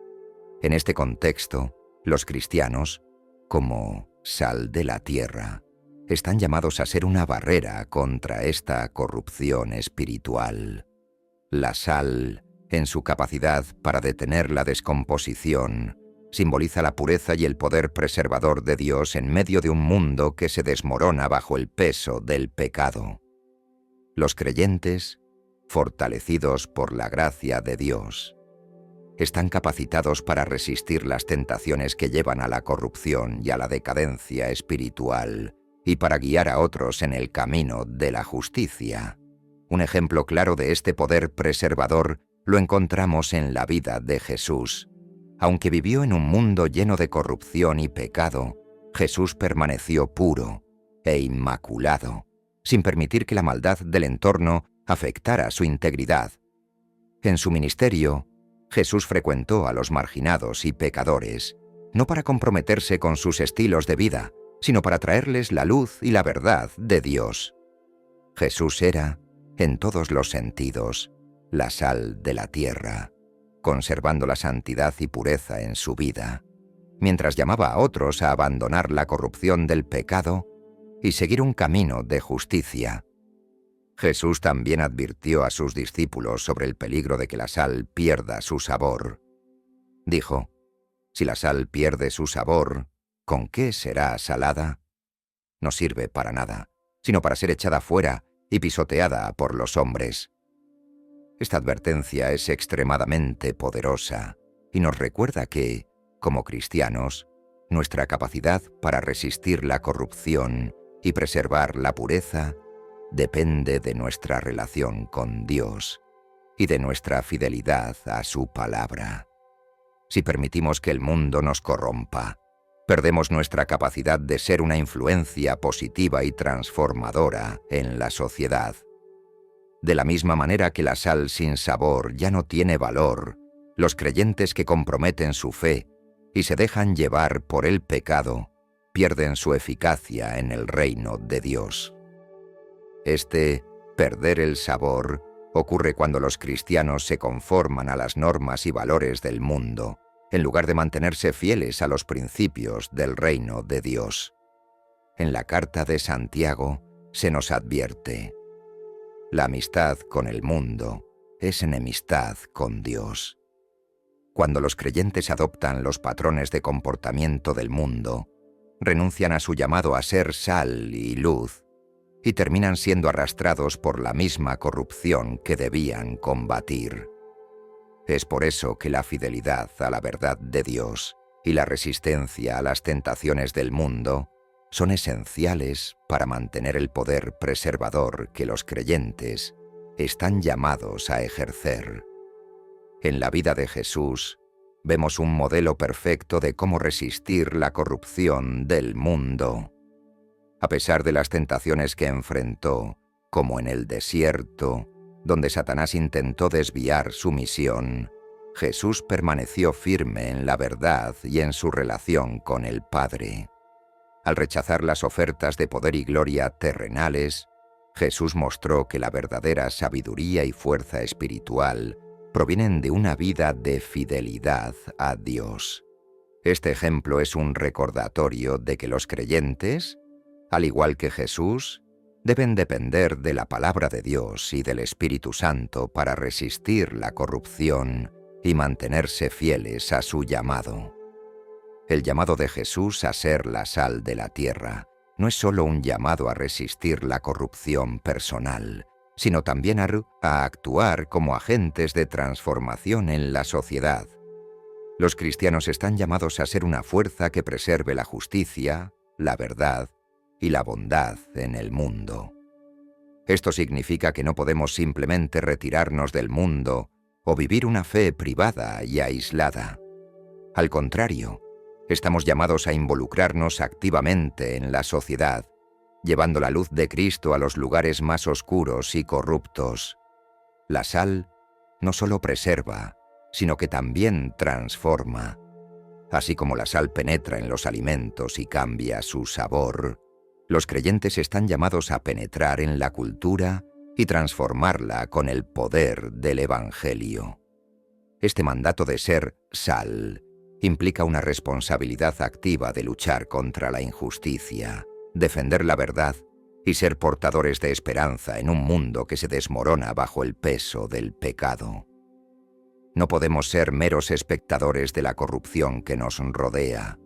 En este contexto, los cristianos, como sal de la tierra, están llamados a ser una barrera contra esta corrupción espiritual. La sal, en su capacidad para detener la descomposición, simboliza la pureza y el poder preservador de Dios en medio de un mundo que se desmorona bajo el peso del pecado. Los creyentes, fortalecidos por la gracia de Dios, están capacitados para resistir las tentaciones que llevan a la corrupción y a la decadencia espiritual, y para guiar a otros en el camino de la justicia. Un ejemplo claro de este poder preservador lo encontramos en la vida de Jesús. Aunque vivió en un mundo lleno de corrupción y pecado, Jesús permaneció puro e inmaculado, sin permitir que la maldad del entorno afectara su integridad. En su ministerio, Jesús frecuentó a los marginados y pecadores, no para comprometerse con sus estilos de vida, sino para traerles la luz y la verdad de Dios. Jesús era, en todos los sentidos, la sal de la tierra, conservando la santidad y pureza en su vida, mientras llamaba a otros a abandonar la corrupción del pecado y seguir un camino de justicia. Jesús también advirtió a sus discípulos sobre el peligro de que la sal pierda su sabor. Dijo: «Si la sal pierde su sabor, ¿con qué será salada? No sirve para nada, sino para ser echada fuera y pisoteada por los hombres». Esta advertencia es extremadamente poderosa y nos recuerda que, como cristianos, nuestra capacidad para resistir la corrupción y preservar la pureza depende de nuestra relación con Dios y de nuestra fidelidad a su palabra. Si permitimos que el mundo nos corrompa, perdemos nuestra capacidad de ser una influencia positiva y transformadora en la sociedad. De la misma manera que la sal sin sabor ya no tiene valor, los creyentes que comprometen su fe y se dejan llevar por el pecado pierden su eficacia en el reino de Dios. Este perder el sabor ocurre cuando los cristianos se conforman a las normas y valores del mundo, en lugar de mantenerse fieles a los principios del reino de Dios. En la carta de Santiago se nos advierte: la amistad con el mundo es enemistad con Dios. Cuando los creyentes adoptan los patrones de comportamiento del mundo, renuncian a su llamado a ser sal y luz y terminan siendo arrastrados por la misma corrupción que debían combatir. Es por eso que la fidelidad a la verdad de Dios y la resistencia a las tentaciones del mundo son esenciales para mantener el poder preservador que los creyentes están llamados a ejercer. En la vida de Jesús vemos un modelo perfecto de cómo resistir la corrupción del mundo. A pesar de las tentaciones que enfrentó, como en el desierto, donde Satanás intentó desviar su misión, Jesús permaneció firme en la verdad y en su relación con el Padre. Al rechazar las ofertas de poder y gloria terrenales, Jesús mostró que la verdadera sabiduría y fuerza espiritual provienen de una vida de fidelidad a Dios. Este ejemplo es un recordatorio de que los creyentes, al igual que Jesús, deben depender de la palabra de Dios y del Espíritu Santo para resistir la corrupción y mantenerse fieles a su llamado. El llamado de Jesús a ser la sal de la tierra no es solo un llamado a resistir la corrupción personal, sino también a actuar como agentes de transformación en la sociedad. Los cristianos están llamados a ser una fuerza que preserve la justicia, la verdad y la bondad en el mundo. Esto significa que no podemos simplemente retirarnos del mundo o vivir una fe privada y aislada. Al contrario, estamos llamados a involucrarnos activamente en la sociedad, llevando la luz de Cristo a los lugares más oscuros y corruptos. La sal no solo preserva, sino que también transforma. Así como la sal penetra en los alimentos y cambia su sabor, Los creyentes están llamados a penetrar en la cultura y transformarla con el poder del Evangelio. Este mandato de ser sal implica una responsabilidad activa de luchar contra la injusticia, defender la verdad y ser portadores de esperanza en un mundo que se desmorona bajo el peso del pecado. No podemos ser meros espectadores de la corrupción que nos rodea.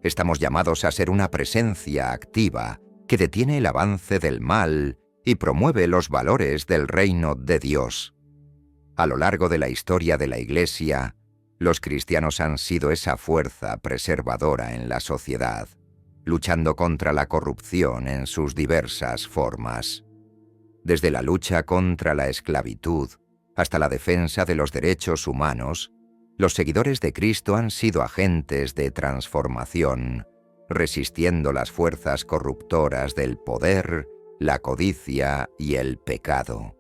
Estamos llamados a ser una presencia activa que detiene el avance del mal y promueve los valores del reino de Dios. A lo largo de la historia de la Iglesia, los cristianos han sido esa fuerza preservadora en la sociedad, luchando contra la corrupción en sus diversas formas. Desde la lucha contra la esclavitud hasta la defensa de los derechos humanos, los seguidores de Cristo han sido agentes de transformación, resistiendo las fuerzas corruptoras del poder, la codicia y el pecado.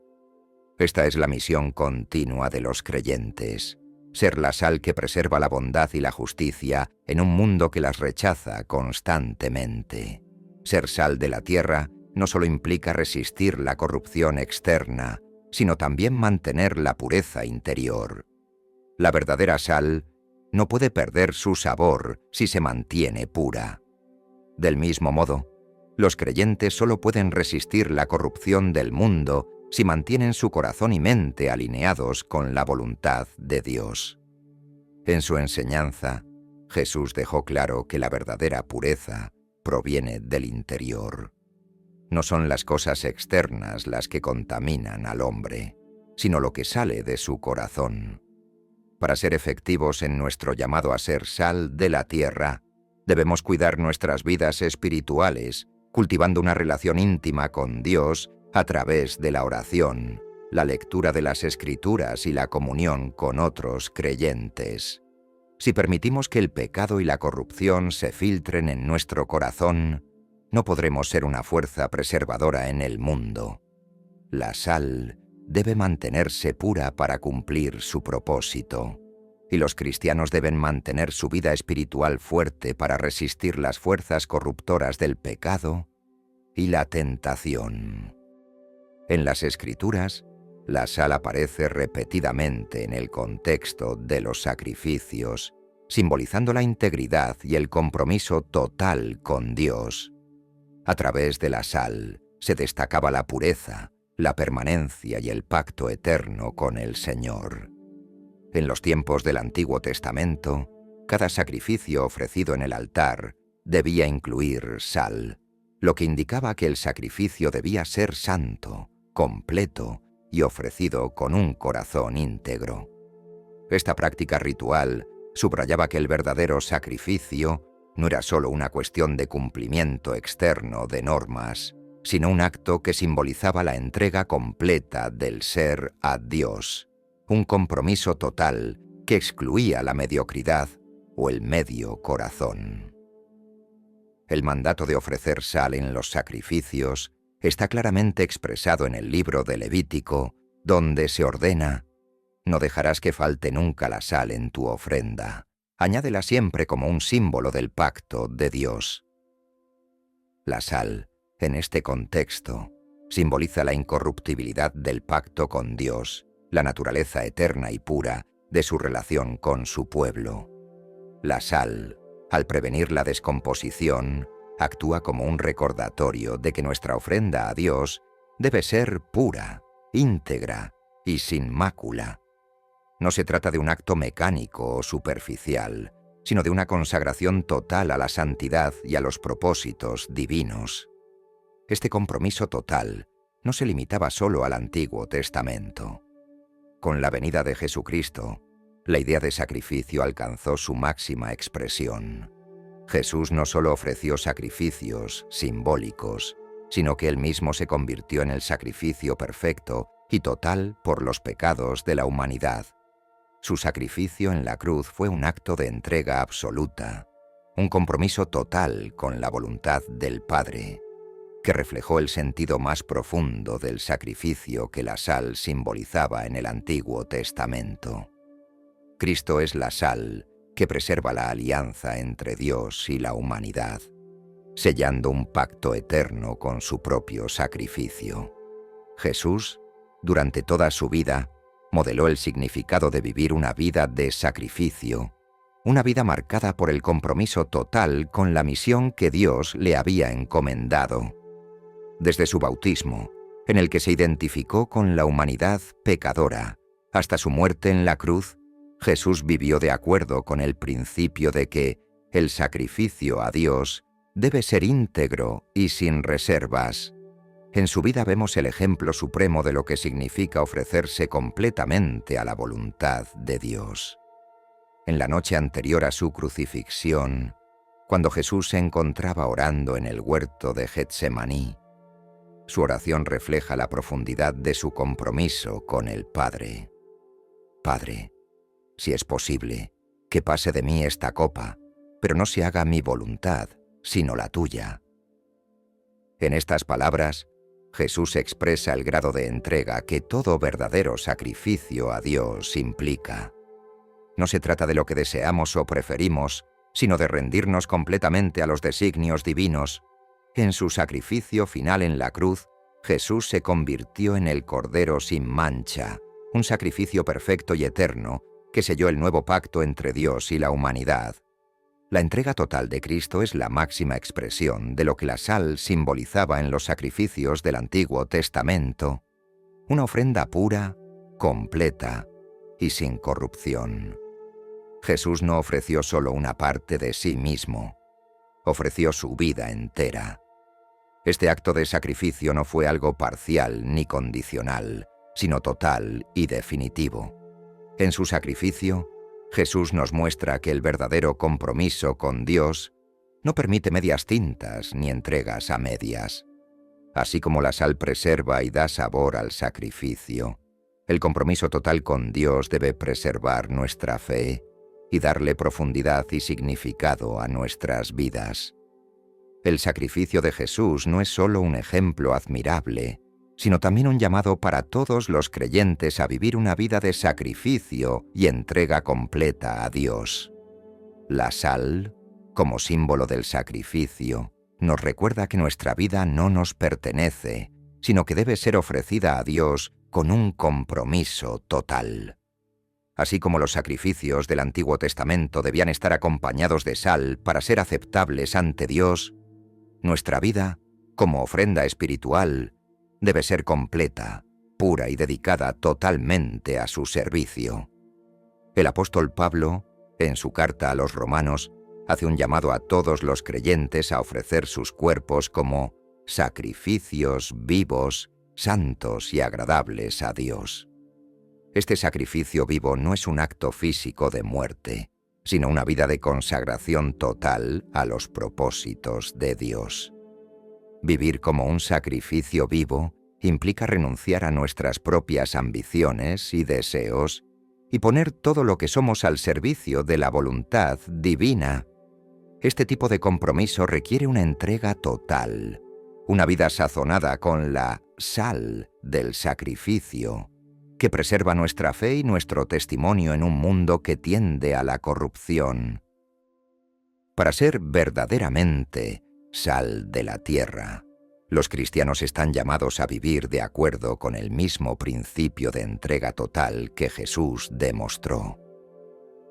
Esta es la misión continua de los creyentes: ser la sal que preserva la bondad y la justicia en un mundo que las rechaza constantemente. Ser sal de la tierra no solo implica resistir la corrupción externa, sino también mantener la pureza interior. La verdadera sal no puede perder su sabor si se mantiene pura. Del mismo modo, los creyentes solo pueden resistir la corrupción del mundo si mantienen su corazón y mente alineados con la voluntad de Dios. En su enseñanza, Jesús dejó claro que la verdadera pureza proviene del interior. No son las cosas externas las que contaminan al hombre, sino lo que sale de su corazón. Para ser efectivos en nuestro llamado a ser sal de la tierra, debemos cuidar nuestras vidas espirituales, cultivando una relación íntima con Dios a través de la oración, la lectura de las Escrituras y la comunión con otros creyentes. Si permitimos que el pecado y la corrupción se filtren en nuestro corazón, no podremos ser una fuerza preservadora en el mundo. La sal debe mantenerse pura para cumplir su propósito, y los cristianos deben mantener su vida espiritual fuerte para resistir las fuerzas corruptoras del pecado y la tentación. En las Escrituras, la sal aparece repetidamente en el contexto de los sacrificios, simbolizando la integridad y el compromiso total con Dios. A través de la sal se destacaba la pureza, la permanencia y el pacto eterno con el Señor. En los tiempos del Antiguo Testamento, cada sacrificio ofrecido en el altar debía incluir sal, lo que indicaba que el sacrificio debía ser santo, completo y ofrecido con un corazón íntegro. Esta práctica ritual subrayaba que el verdadero sacrificio no era solo una cuestión de cumplimiento externo de normas, sino un acto que simbolizaba la entrega completa del ser a Dios, un compromiso total que excluía la mediocridad o el medio corazón. El mandato de ofrecer sal en los sacrificios está claramente expresado en el libro de Levítico, donde se ordena: no dejarás que falte nunca la sal en tu ofrenda. Añádela siempre como un símbolo del pacto de Dios. La sal, en este contexto, simboliza la incorruptibilidad del pacto con Dios, la naturaleza eterna y pura de su relación con su pueblo. La sal, al prevenir la descomposición, actúa como un recordatorio de que nuestra ofrenda a Dios debe ser pura, íntegra y sin mácula. No se trata de un acto mecánico o superficial, sino de una consagración total a la santidad y a los propósitos divinos. Este compromiso total no se limitaba solo al Antiguo Testamento. Con la venida de Jesucristo, la idea de sacrificio alcanzó su máxima expresión. Jesús no solo ofreció sacrificios simbólicos, sino que él mismo se convirtió en el sacrificio perfecto y total por los pecados de la humanidad. Su sacrificio en la cruz fue un acto de entrega absoluta, un compromiso total con la voluntad del Padre, que reflejó el sentido más profundo del sacrificio que la sal simbolizaba en el Antiguo Testamento. Cristo es la sal que preserva la alianza entre Dios y la humanidad. sellando un pacto eterno con su propio sacrificio. Jesús, durante toda su vida, modeló el significado de vivir una vida de sacrificio, una vida marcada por el compromiso total con la misión que Dios le había encomendado. Desde su bautismo, en el que se identificó con la humanidad pecadora, hasta su muerte en la cruz, Jesús vivió de acuerdo con el principio de que el sacrificio a Dios debe ser íntegro y sin reservas. En su vida vemos el ejemplo supremo de lo que significa ofrecerse completamente a la voluntad de Dios. En la noche anterior a su crucifixión, cuando Jesús se encontraba orando en el huerto de Getsemaní, su oración refleja la profundidad de su compromiso con el Padre. Padre, si es posible, que pase de mí esta copa, pero no se haga mi voluntad, sino la tuya. En estas palabras, Jesús expresa el grado de entrega que todo verdadero sacrificio a Dios implica. No se trata de lo que deseamos o preferimos, sino de rendirnos completamente a los designios divinos. En su sacrificio final en la cruz, Jesús se convirtió en el Cordero sin mancha, un sacrificio perfecto y eterno que selló el nuevo pacto entre Dios y la humanidad. La entrega total de Cristo es la máxima expresión de lo que la sal simbolizaba en los sacrificios del Antiguo Testamento, una ofrenda pura, completa y sin corrupción. Jesús no ofreció solo una parte de sí mismo, ofreció su vida entera. Este acto de sacrificio no fue algo parcial ni condicional, sino total y definitivo. En su sacrificio, Jesús nos muestra que el verdadero compromiso con Dios no permite medias tintas ni entregas a medias. Así como la sal preserva y da sabor al sacrificio, el compromiso total con Dios debe preservar nuestra fe y darle profundidad y significado a nuestras vidas. El sacrificio de Jesús no es solo un ejemplo admirable, sino también un llamado para todos los creyentes a vivir una vida de sacrificio y entrega completa a Dios. La sal, como símbolo del sacrificio, nos recuerda que nuestra vida no nos pertenece, sino que debe ser ofrecida a Dios con un compromiso total. Así como los sacrificios del Antiguo Testamento debían estar acompañados de sal para ser aceptables ante Dios, nuestra vida, como ofrenda espiritual, debe ser completa, pura y dedicada totalmente a su servicio. El apóstol Pablo, en su carta a los Romanos, hace un llamado a todos los creyentes a ofrecer sus cuerpos como sacrificios vivos, santos y agradables a Dios. Este sacrificio vivo no es un acto físico de muerte, sino una vida de consagración total a los propósitos de Dios. Vivir como un sacrificio vivo implica renunciar a nuestras propias ambiciones y deseos y poner todo lo que somos al servicio de la voluntad divina. Este tipo de compromiso requiere una entrega total, una vida sazonada con la sal del sacrificio, que preserva nuestra fe y nuestro testimonio en un mundo que tiende a la corrupción. Para ser verdaderamente sal de la tierra, los cristianos están llamados a vivir de acuerdo con el mismo principio de entrega total que Jesús demostró.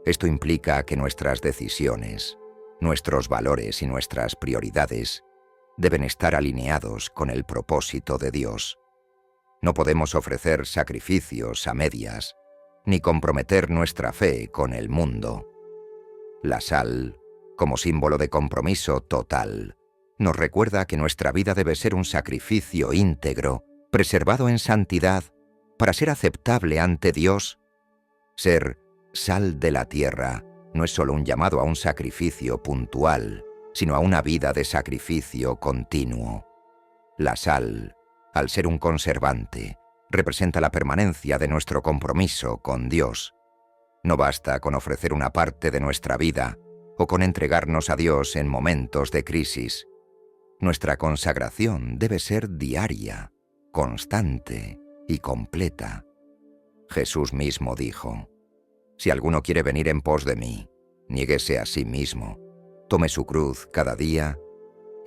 Esto implica que nuestras decisiones, nuestros valores y nuestras prioridades deben estar alineados con el propósito de Dios. No podemos ofrecer sacrificios a medias, ni comprometer nuestra fe con el mundo. La sal, como símbolo de compromiso total, nos recuerda que nuestra vida debe ser un sacrificio íntegro, preservado en santidad, para ser aceptable ante Dios. Ser sal de la tierra no es solo un llamado a un sacrificio puntual, sino a una vida de sacrificio continuo. La sal, al ser un conservante, representa la permanencia de nuestro compromiso con Dios. No basta con ofrecer una parte de nuestra vida o con entregarnos a Dios en momentos de crisis. Nuestra consagración debe ser diaria, constante y completa. Jesús mismo dijo: «Si alguno quiere venir en pos de mí, niéguese a sí mismo, tome su cruz cada día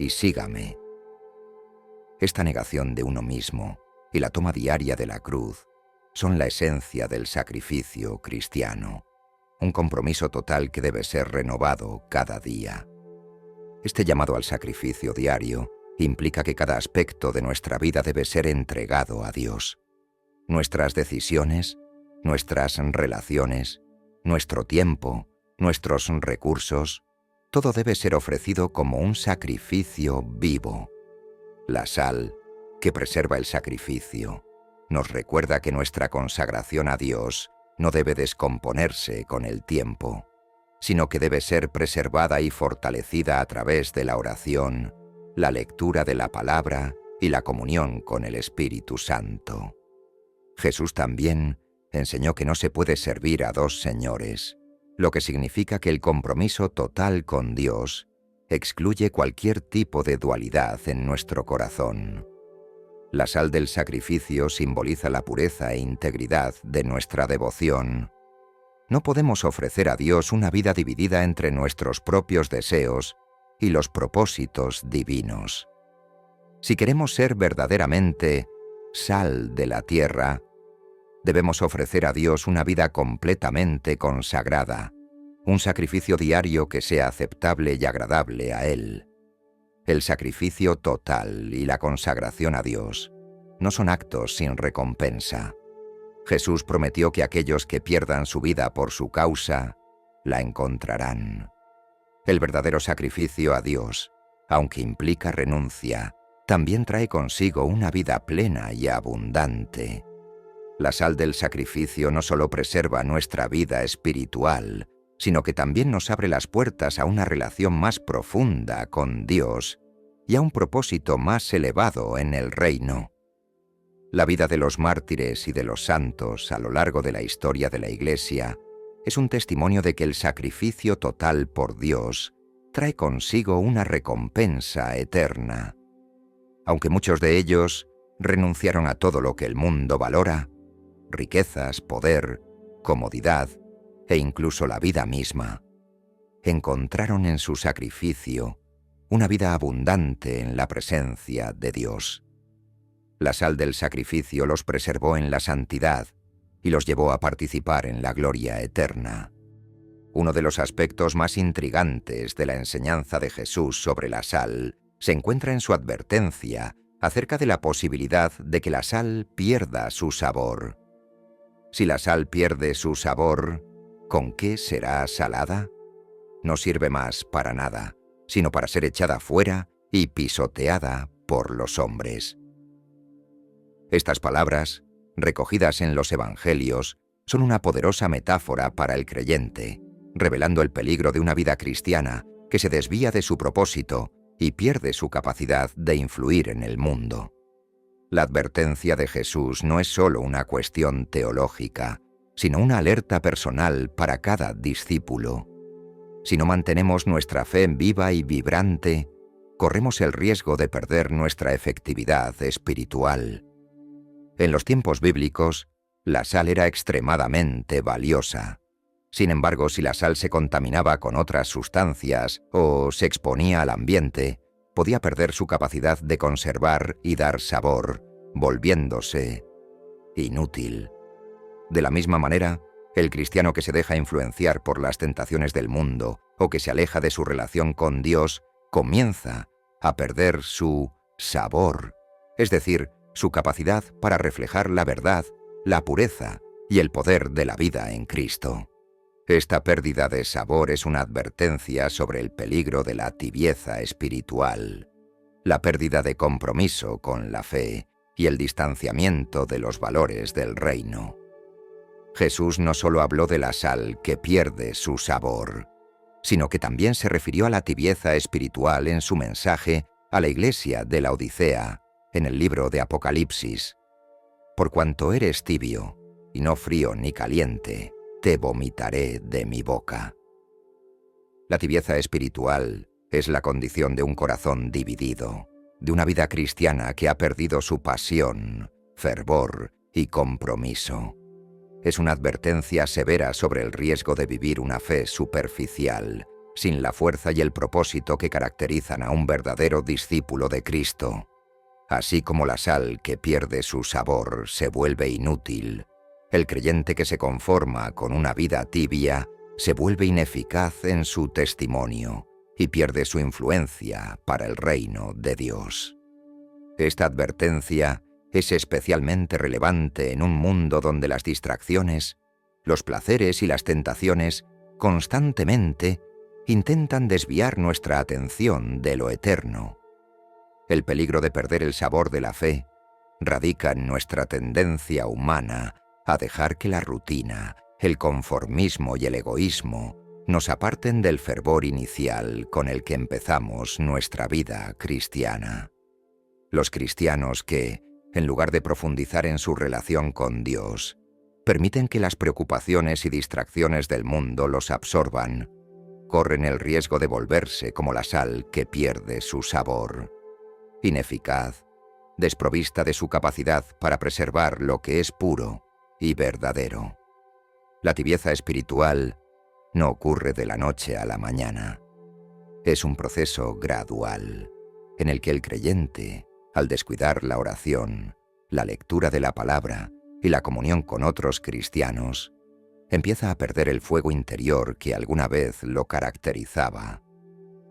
y sígame. Esta negación de uno mismo y la toma diaria de la cruz son la esencia del sacrificio cristiano, un compromiso total que debe ser renovado cada día. Este llamado al sacrificio diario implica que cada aspecto de nuestra vida debe ser entregado a Dios. Nuestras decisiones, nuestras relaciones, nuestro tiempo, nuestros recursos, todo debe ser ofrecido como un sacrificio vivo. La sal, que preserva el sacrificio, nos recuerda que nuestra consagración a Dios no debe descomponerse con el tiempo, sino que debe ser preservada y fortalecida a través de la oración, la lectura de la palabra y la comunión con el Espíritu Santo. Jesús también enseñó que no se puede servir a dos señores, lo que significa que el compromiso total con Dios excluye cualquier tipo de dualidad en nuestro corazón. La sal del sacrificio simboliza la pureza e integridad de nuestra devoción. No podemos ofrecer a Dios una vida dividida entre nuestros propios deseos y los propósitos divinos. Si queremos ser verdaderamente sal de la tierra, debemos ofrecer a Dios una vida completamente consagrada, un sacrificio diario que sea aceptable y agradable a Él. El sacrificio total y la consagración a Dios no son actos sin recompensa. Jesús prometió que aquellos que pierdan su vida por su causa, la encontrarán. El verdadero sacrificio a Dios, aunque implica renuncia, también trae consigo una vida plena y abundante. La sal del sacrificio no solo preserva nuestra vida espiritual, sino que también nos abre las puertas a una relación más profunda con Dios y a un propósito más elevado en el reino. La vida de los mártires y de los santos a lo largo de la historia de la Iglesia es un testimonio de que el sacrificio total por Dios trae consigo una recompensa eterna. Aunque muchos de ellos renunciaron a todo lo que el mundo valora, riquezas, poder, comodidad e incluso la vida misma, encontraron en su sacrificio una vida abundante en la presencia de Dios. La sal del sacrificio los preservó en la santidad y los llevó a participar en la gloria eterna. Uno de los aspectos más intrigantes de la enseñanza de Jesús sobre la sal se encuentra en su advertencia acerca de la posibilidad de que la sal pierda su sabor. Si la sal pierde su sabor, ¿con qué será salada? No sirve más para nada, sino para ser echada fuera y pisoteada por los hombres. Estas palabras, recogidas en los Evangelios, son una poderosa metáfora para el creyente, revelando el peligro de una vida cristiana que se desvía de su propósito y pierde su capacidad de influir en el mundo. La advertencia de Jesús no es solo una cuestión teológica, sino una alerta personal para cada discípulo. Si no mantenemos nuestra fe viva y vibrante, corremos el riesgo de perder nuestra efectividad espiritual. En los tiempos bíblicos, la sal era extremadamente valiosa. Sin embargo, si la sal se contaminaba con otras sustancias o se exponía al ambiente, podía perder su capacidad de conservar y dar sabor, volviéndose inútil. De la misma manera, el cristiano que se deja influenciar por las tentaciones del mundo o que se aleja de su relación con Dios, comienza a perder su sabor, es decir, su capacidad para reflejar la verdad, la pureza y el poder de la vida en Cristo. Esta pérdida de sabor es una advertencia sobre el peligro de la tibieza espiritual, la pérdida de compromiso con la fe y el distanciamiento de los valores del reino. Jesús no solo habló de la sal que pierde su sabor, sino que también se refirió a la tibieza espiritual en su mensaje a la iglesia de la Odisea, en el libro de Apocalipsis. Por cuanto eres tibio, y no frío ni caliente, te vomitaré de mi boca. La tibieza espiritual es la condición de un corazón dividido, de una vida cristiana que ha perdido su pasión, fervor y compromiso. Es una advertencia severa sobre el riesgo de vivir una fe superficial, sin la fuerza y el propósito que caracterizan a un verdadero discípulo de Cristo. Así como la sal que pierde su sabor se vuelve inútil, el creyente que se conforma con una vida tibia se vuelve ineficaz en su testimonio y pierde su influencia para el reino de Dios. Esta advertencia es especialmente relevante en un mundo donde las distracciones, los placeres y las tentaciones constantemente intentan desviar nuestra atención de lo eterno. El peligro de perder el sabor de la fe radica en nuestra tendencia humana a dejar que la rutina, el conformismo y el egoísmo nos aparten del fervor inicial con el que empezamos nuestra vida cristiana. Los cristianos que, en lugar de profundizar en su relación con Dios, permiten que las preocupaciones y distracciones del mundo los absorban, corren el riesgo de volverse como la sal que pierde su sabor, ineficaz, desprovista de su capacidad para preservar lo que es puro y verdadero. La tibieza espiritual no ocurre de la noche a la mañana. Es un proceso gradual, en el que el creyente, al descuidar la oración, la lectura de la palabra y la comunión con otros cristianos, empieza a perder el fuego interior que alguna vez lo caracterizaba.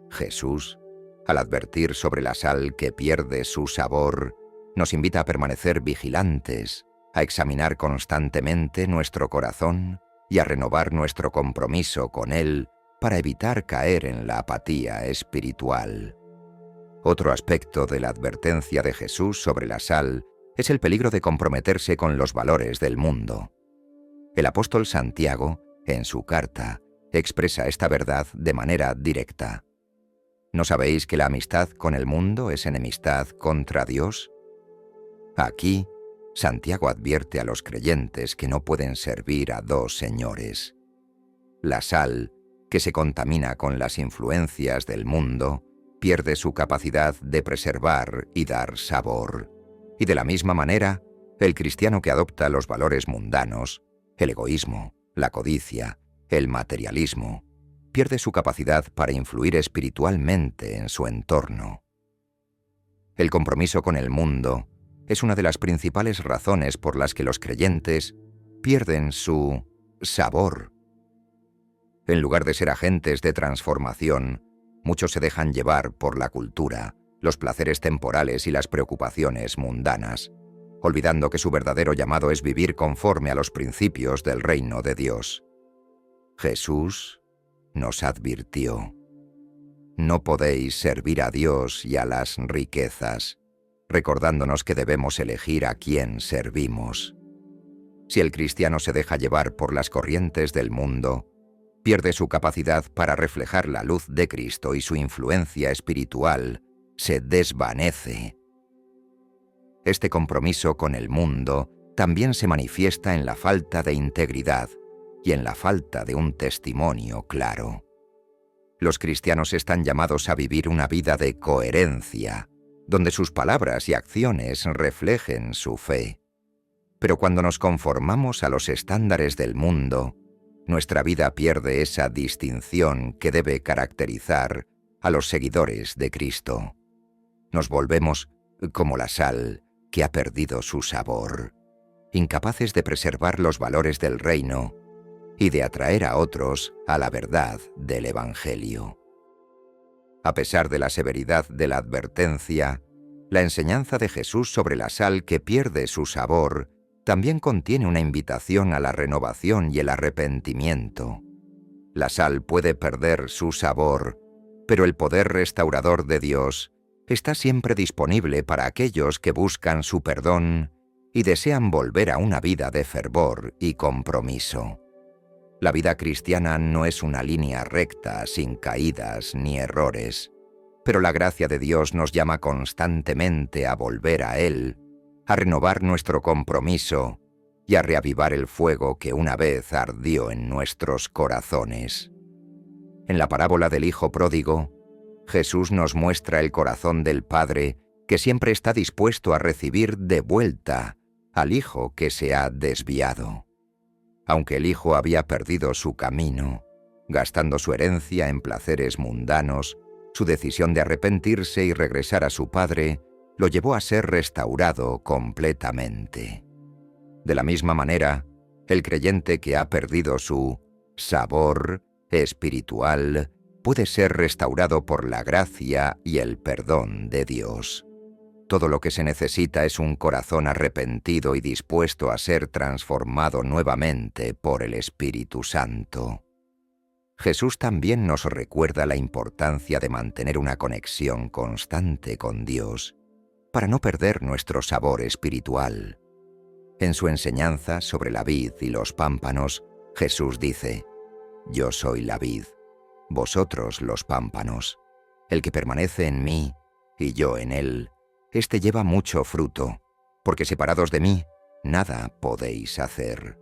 Jesús, al advertir sobre la sal que pierde su sabor, nos invita a permanecer vigilantes, a examinar constantemente nuestro corazón y a renovar nuestro compromiso con Él para evitar caer en la apatía espiritual. Otro aspecto de la advertencia de Jesús sobre la sal es el peligro de comprometerse con los valores del mundo. El apóstol Santiago, en su carta, expresa esta verdad de manera directa. ¿No sabéis que la amistad con el mundo es enemistad contra Dios? Aquí, Santiago advierte a los creyentes que no pueden servir a dos señores. La sal, que se contamina con las influencias del mundo, pierde su capacidad de preservar y dar sabor. Y de la misma manera, el cristiano que adopta los valores mundanos, el egoísmo, la codicia, el materialismo, pierde su capacidad para influir espiritualmente en su entorno. El compromiso con el mundo es una de las principales razones por las que los creyentes pierden su sabor. En lugar de ser agentes de transformación, muchos se dejan llevar por la cultura, los placeres temporales y las preocupaciones mundanas, olvidando que su verdadero llamado es vivir conforme a los principios del reino de Dios. Jesús nos advirtió: no podéis servir a Dios y a las riquezas, recordándonos que debemos elegir a quién servimos. Si el cristiano se deja llevar por las corrientes del mundo, pierde su capacidad para reflejar la luz de Cristo y su influencia espiritual se desvanece. Este compromiso con el mundo también se manifiesta en la falta de integridad y en la falta de un testimonio claro. Los cristianos están llamados a vivir una vida de coherencia, donde sus palabras y acciones reflejen su fe. Pero cuando nos conformamos a los estándares del mundo, nuestra vida pierde esa distinción que debe caracterizar a los seguidores de Cristo. Nos volvemos como la sal que ha perdido su sabor, incapaces de preservar los valores del reino y de atraer a otros a la verdad del Evangelio. A pesar de la severidad de la advertencia, la enseñanza de Jesús sobre la sal que pierde su sabor también contiene una invitación a la renovación y el arrepentimiento. La sal puede perder su sabor, pero el poder restaurador de Dios está siempre disponible para aquellos que buscan su perdón y desean volver a una vida de fervor y compromiso. La vida cristiana no es una línea recta, sin caídas ni errores, pero la gracia de Dios nos llama constantemente a volver a Él, a renovar nuestro compromiso y a reavivar el fuego que una vez ardió en nuestros corazones. En la parábola del Hijo Pródigo, Jesús nos muestra el corazón del Padre que siempre está dispuesto a recibir de vuelta al Hijo que se ha desviado. Aunque el Hijo había perdido su camino, Gastando su herencia en placeres mundanos, su decisión de arrepentirse y regresar a su padre lo llevó a ser restaurado completamente. De la misma manera, el creyente que ha perdido su sabor espiritual puede ser restaurado por la gracia y el perdón de Dios. Todo lo que se necesita es un corazón arrepentido y dispuesto a ser transformado nuevamente por el Espíritu Santo. Jesús también nos recuerda la importancia de mantener una conexión constante con Dios para no perder nuestro sabor espiritual. En su enseñanza sobre la vid y los pámpanos, Jesús dice: «Yo soy la vid, vosotros los pámpanos. El que permanece en mí y yo en él, éste lleva mucho fruto, porque separados de mí, nada podéis hacer».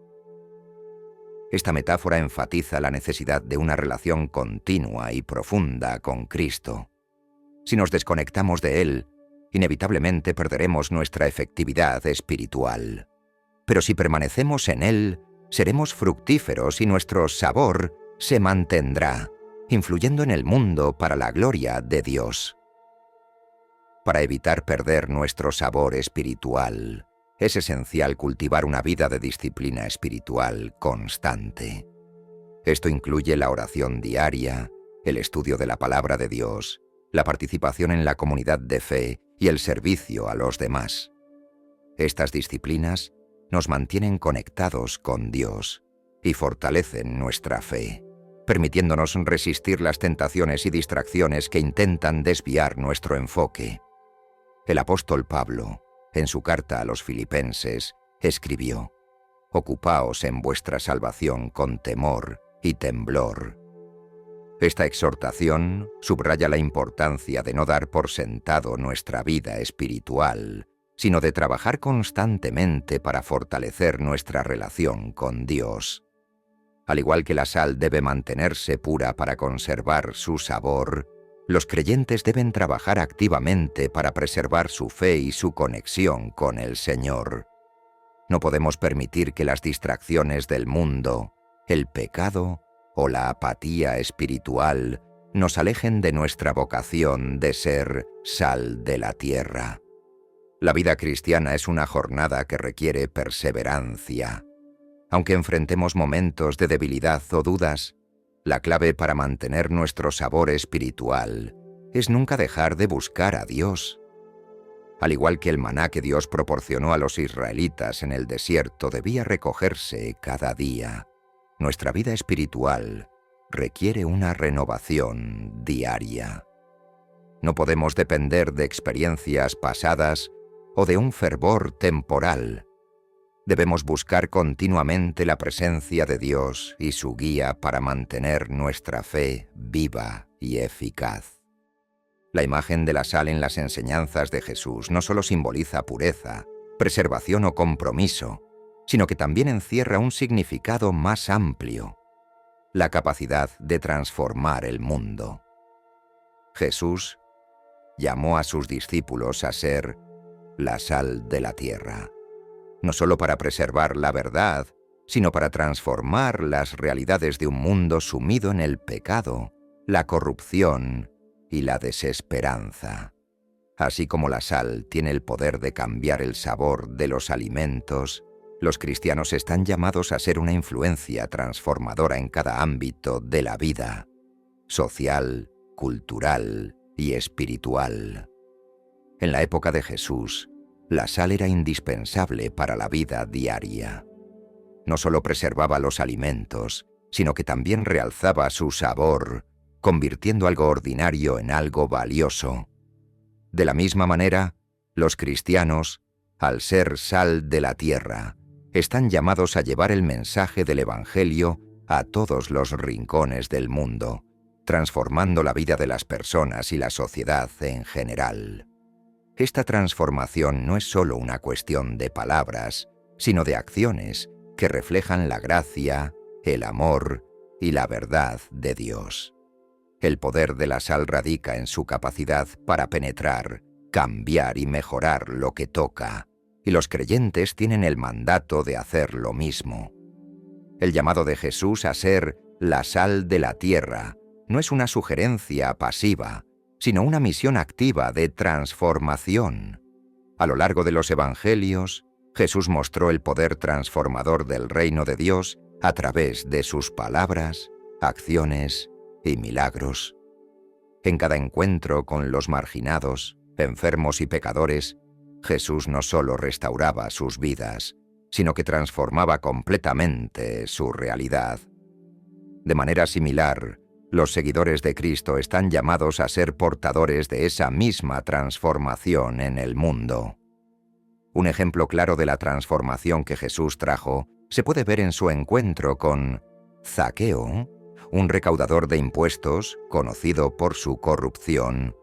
Esta metáfora enfatiza la necesidad de una relación continua y profunda con Cristo. Si nos desconectamos de Él, inevitablemente perderemos nuestra efectividad espiritual. Pero si permanecemos en Él, seremos fructíferos y nuestro sabor se mantendrá, influyendo en el mundo para la gloria de Dios. Para evitar perder nuestro sabor espiritual, es esencial cultivar una vida de disciplina espiritual constante. Esto incluye la oración diaria, el estudio de la palabra de Dios, la participación en la comunidad de fe y el servicio a los demás. Estas disciplinas nos mantienen conectados con Dios y fortalecen nuestra fe, permitiéndonos resistir las tentaciones y distracciones que intentan desviar nuestro enfoque. El apóstol Pablo, en su carta a los Filipenses, escribió: «Ocupaos en vuestra salvación con temor y temblor». Esta exhortación subraya la importancia de no dar por sentado nuestra vida espiritual, sino de trabajar constantemente para fortalecer nuestra relación con Dios. Al igual que la sal debe mantenerse pura para conservar su sabor, los creyentes deben trabajar activamente para preservar su fe y su conexión con el Señor. No podemos permitir que las distracciones del mundo, el pecado o la apatía espiritual nos alejen de nuestra vocación de ser sal de la tierra. La vida cristiana es una jornada que requiere perseverancia. Aunque enfrentemos momentos de debilidad o dudas, la clave para mantener nuestro sabor espiritual es nunca dejar de buscar a Dios. Al igual que el maná que Dios proporcionó a los israelitas en el desierto debía recogerse cada día, nuestra vida espiritual requiere una renovación diaria. No podemos depender de experiencias pasadas o de un fervor temporal. Debemos buscar continuamente la presencia de Dios y su guía para mantener nuestra fe viva y eficaz. La imagen de la sal en las enseñanzas de Jesús no solo simboliza pureza, preservación o compromiso, sino que también encierra un significado más amplio: la capacidad de transformar el mundo. Jesús llamó a sus discípulos a ser la sal de la tierra, no solo para preservar la verdad, sino para transformar las realidades de un mundo sumido en el pecado, la corrupción y la desesperanza. Así como la sal tiene el poder de cambiar el sabor de los alimentos, los cristianos están llamados a ser una influencia transformadora en cada ámbito de la vida, social, cultural y espiritual. En la época de Jesús, la sal era indispensable para la vida diaria. No solo preservaba los alimentos, sino que también realzaba su sabor, convirtiendo algo ordinario en algo valioso. De la misma manera, los cristianos, al ser sal de la tierra, están llamados a llevar el mensaje del Evangelio a todos los rincones del mundo, transformando la vida de las personas y la sociedad en general. Esta transformación no es solo una cuestión de palabras, sino de acciones que reflejan la gracia, el amor y la verdad de Dios. El poder de la sal radica en su capacidad para penetrar, cambiar y mejorar lo que toca, y los creyentes tienen el mandato de hacer lo mismo. El llamado de Jesús a ser la sal de la tierra, no es una sugerencia pasiva, sino una misión activa de transformación. A lo largo de los Evangelios, Jesús mostró el poder transformador del reino de Dios a través de sus palabras, acciones y milagros. En cada encuentro con los marginados, enfermos y pecadores, Jesús no solo restauraba sus vidas, sino que transformaba completamente su realidad. De manera similar, los seguidores de Cristo están llamados a ser portadores de esa misma transformación en el mundo. Un ejemplo claro de la transformación que Jesús trajo se puede ver en su encuentro con Zaqueo, un recaudador de impuestos conocido por su corrupción.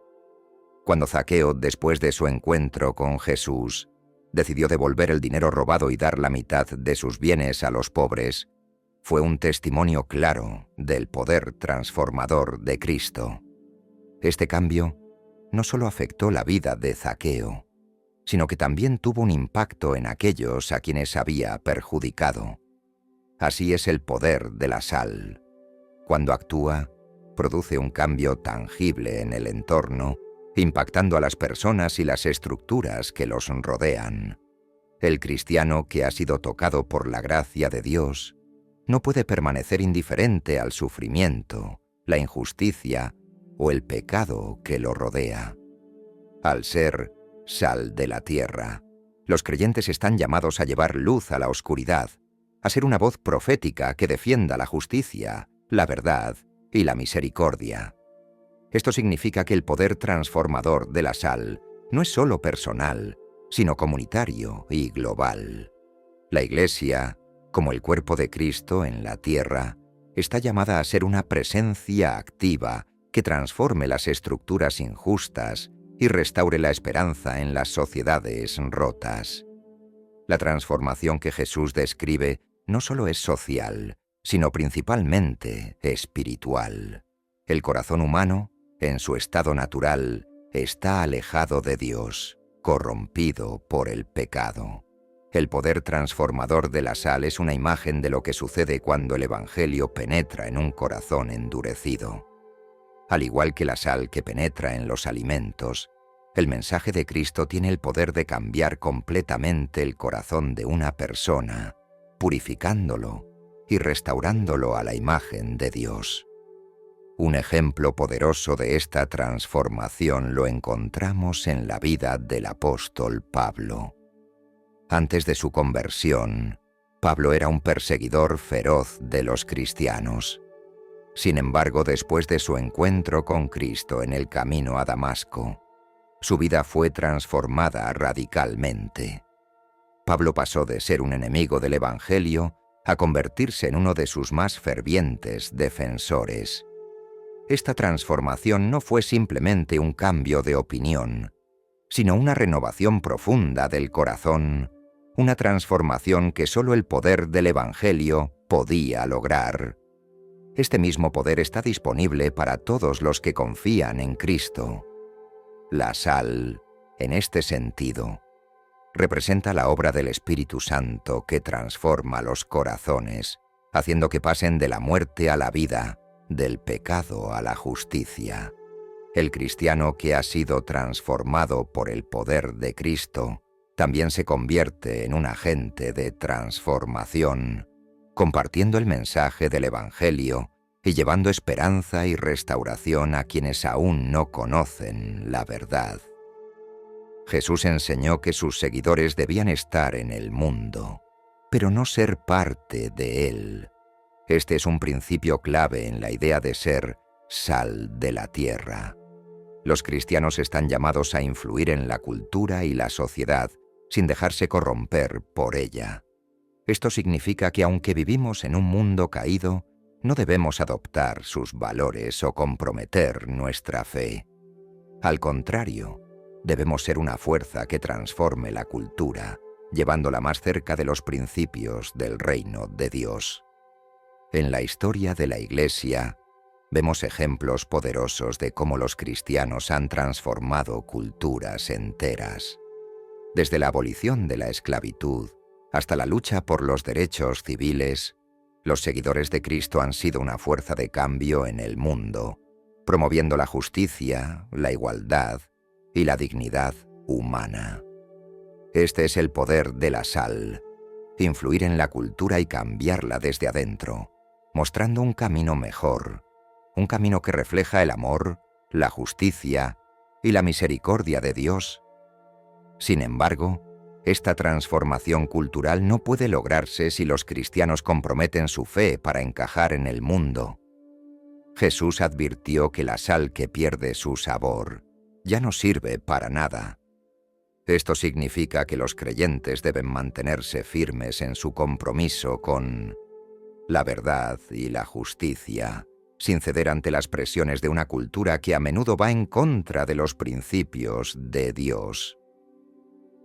Cuando Zaqueo, después de su encuentro con Jesús, decidió devolver el dinero robado y dar la mitad de sus bienes a los pobres, fue un testimonio claro del poder transformador de Cristo. Este cambio no solo afectó la vida de Zaqueo, sino que también tuvo un impacto en aquellos a quienes había perjudicado. Así es el poder de la sal. Cuando actúa, produce un cambio tangible en el entorno, impactando a las personas y las estructuras que los rodean. El cristiano que ha sido tocado por la gracia de Dios no puede permanecer indiferente al sufrimiento, la injusticia o el pecado que lo rodea. Al ser sal de la tierra, los creyentes están llamados a llevar luz a la oscuridad, a ser una voz profética que defienda la justicia, la verdad y la misericordia. Esto significa que el poder transformador de la sal no es solo personal, sino comunitario y global. La Iglesia, como el cuerpo de Cristo en la tierra, está llamada a ser una presencia activa que transforme las estructuras injustas y restaure la esperanza en las sociedades rotas. La transformación que Jesús describe no solo es social, sino principalmente espiritual. El corazón humano, en su estado natural, está alejado de Dios, corrompido por el pecado. El poder transformador de la sal es una imagen de lo que sucede cuando el Evangelio penetra en un corazón endurecido. Al igual que la sal que penetra en los alimentos, el mensaje de Cristo tiene el poder de cambiar completamente el corazón de una persona, purificándolo y restaurándolo a la imagen de Dios. Un ejemplo poderoso de esta transformación lo encontramos en la vida del apóstol Pablo. Antes de su conversión, Pablo era un perseguidor feroz de los cristianos. Sin embargo, después de su encuentro con Cristo en el camino a Damasco, su vida fue transformada radicalmente. Pablo pasó de ser un enemigo del Evangelio a convertirse en uno de sus más fervientes defensores. Esta transformación no fue simplemente un cambio de opinión, sino una renovación profunda del corazón, una transformación que solo el poder del Evangelio podía lograr. Este mismo poder está disponible para todos los que confían en Cristo. La sal, en este sentido, representa la obra del Espíritu Santo que transforma los corazones, haciendo que pasen de la muerte a la vida, del pecado a la justicia. El cristiano que ha sido transformado por el poder de Cristo también se convierte en un agente de transformación, compartiendo el mensaje del Evangelio y llevando esperanza y restauración a quienes aún no conocen la verdad. Jesús enseñó que sus seguidores debían estar en el mundo, pero no ser parte de él. Este es un principio clave en la idea de ser sal de la tierra. Los cristianos están llamados a influir en la cultura y la sociedad sin dejarse corromper por ella. Esto significa que aunque vivimos en un mundo caído, no debemos adoptar sus valores o comprometer nuestra fe. Al contrario, debemos ser una fuerza que transforme la cultura, llevándola más cerca de los principios del reino de Dios. En la historia de la Iglesia, vemos ejemplos poderosos de cómo los cristianos han transformado culturas enteras. Desde la abolición de la esclavitud hasta la lucha por los derechos civiles, Los seguidores de Cristo han sido una fuerza de cambio en el mundo, promoviendo la justicia, la igualdad y la dignidad humana. Este es el poder de la sal, influir en la cultura y cambiarla desde adentro, mostrando un camino mejor, un camino que refleja el amor, la justicia y la misericordia de Dios. Sin embargo, esta transformación cultural no puede lograrse si los cristianos comprometen su fe para encajar en el mundo. Jesús advirtió que la sal que pierde su sabor ya no sirve para nada. Esto significa que los creyentes deben mantenerse firmes en su compromiso con la verdad y la justicia, sin ceder ante las presiones de una cultura que a menudo va en contra de los principios de Dios.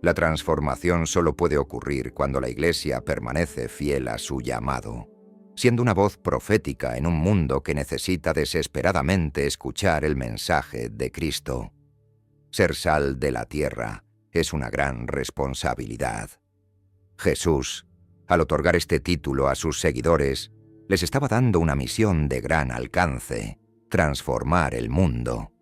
La transformación solo puede ocurrir cuando la Iglesia permanece fiel a su llamado, siendo una voz profética en un mundo que necesita desesperadamente escuchar el mensaje de Cristo. Ser sal de la tierra es una gran responsabilidad. Jesús, al otorgar este título a sus seguidores, les estaba dando una misión de gran alcance: transformar el mundo.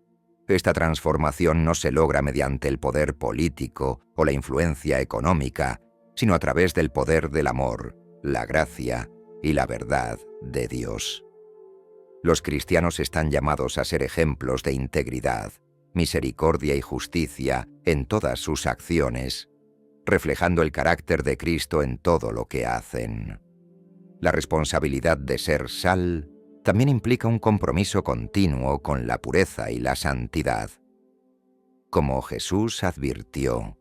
Esta transformación no se logra mediante el poder político o la influencia económica, sino a través del poder del amor, la gracia y la verdad de Dios. Los cristianos están llamados a ser ejemplos de integridad, misericordia y justicia en todas sus acciones, reflejando el carácter de Cristo en todo lo que hacen. La responsabilidad de ser sal también implica un compromiso continuo con la pureza y la santidad. Como Jesús advirtió,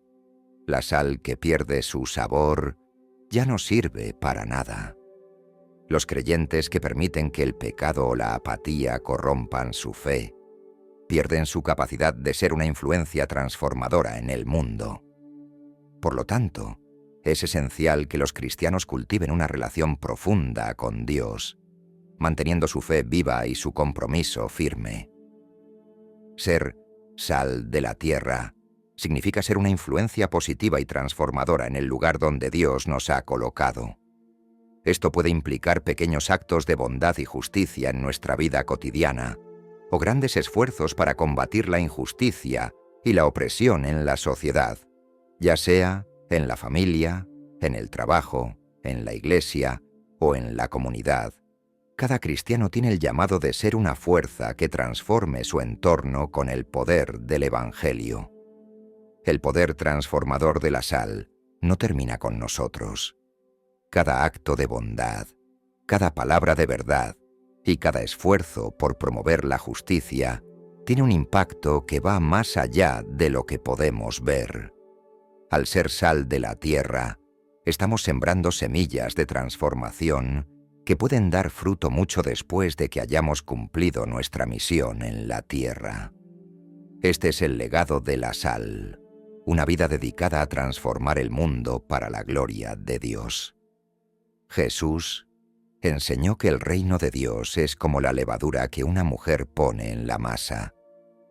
la sal que pierde su sabor ya no sirve para nada. Los creyentes que permiten que el pecado o la apatía corrompan su fe, pierden su capacidad de ser una influencia transformadora en el mundo. Por lo tanto, es esencial que los cristianos cultiven una relación profunda con Dios, manteniendo su fe viva y su compromiso firme. Ser sal de la tierra significa ser una influencia positiva y transformadora en el lugar donde Dios nos ha colocado. Esto puede implicar pequeños actos de bondad y justicia en nuestra vida cotidiana, o grandes esfuerzos para combatir la injusticia y la opresión en la sociedad, ya sea en la familia, en el trabajo, en la iglesia o en la comunidad. Cada cristiano tiene el llamado de ser una fuerza que transforme su entorno con el poder del Evangelio. El poder transformador de la sal no termina con nosotros. Cada acto de bondad, cada palabra de verdad y cada esfuerzo por promover la justicia tiene un impacto que va más allá de lo que podemos ver. Al ser sal de la tierra, estamos sembrando semillas de transformación que pueden dar fruto mucho después de que hayamos cumplido nuestra misión en la tierra. Este es el legado de la sal, una vida dedicada a transformar el mundo para la gloria de Dios. Jesús enseñó que el reino de Dios es como la levadura que una mujer pone en la masa,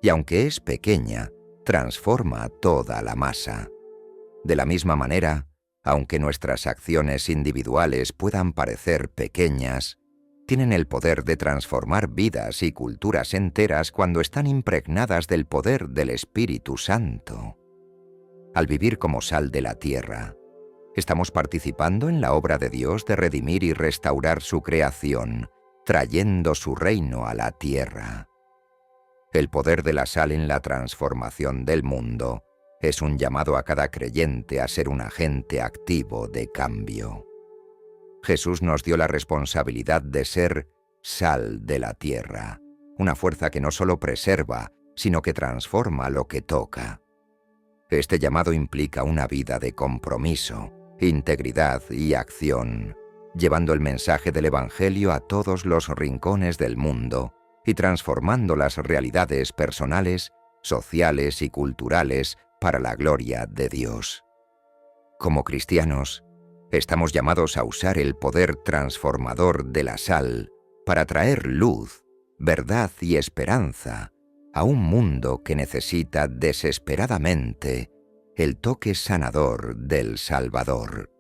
y aunque es pequeña, transforma toda la masa. De la misma manera, aunque nuestras acciones individuales puedan parecer pequeñas, tienen el poder de transformar vidas y culturas enteras cuando están impregnadas del poder del Espíritu Santo. Al vivir como sal de la tierra, estamos participando en la obra de Dios de redimir y restaurar su creación, trayendo su reino a la tierra. El poder de la sal en la transformación del mundo es un llamado a cada creyente a ser un agente activo de cambio. Jesús nos dio la responsabilidad de ser sal de la tierra, una fuerza que no solo preserva, sino que transforma lo que toca. Este llamado implica una vida de compromiso, integridad y acción, llevando el mensaje del Evangelio a todos los rincones del mundo y transformando las realidades personales, sociales y culturales para la gloria de Dios. Como cristianos, estamos llamados a usar el poder transformador de la sal para traer luz, verdad y esperanza a un mundo que necesita desesperadamente el toque sanador del Salvador.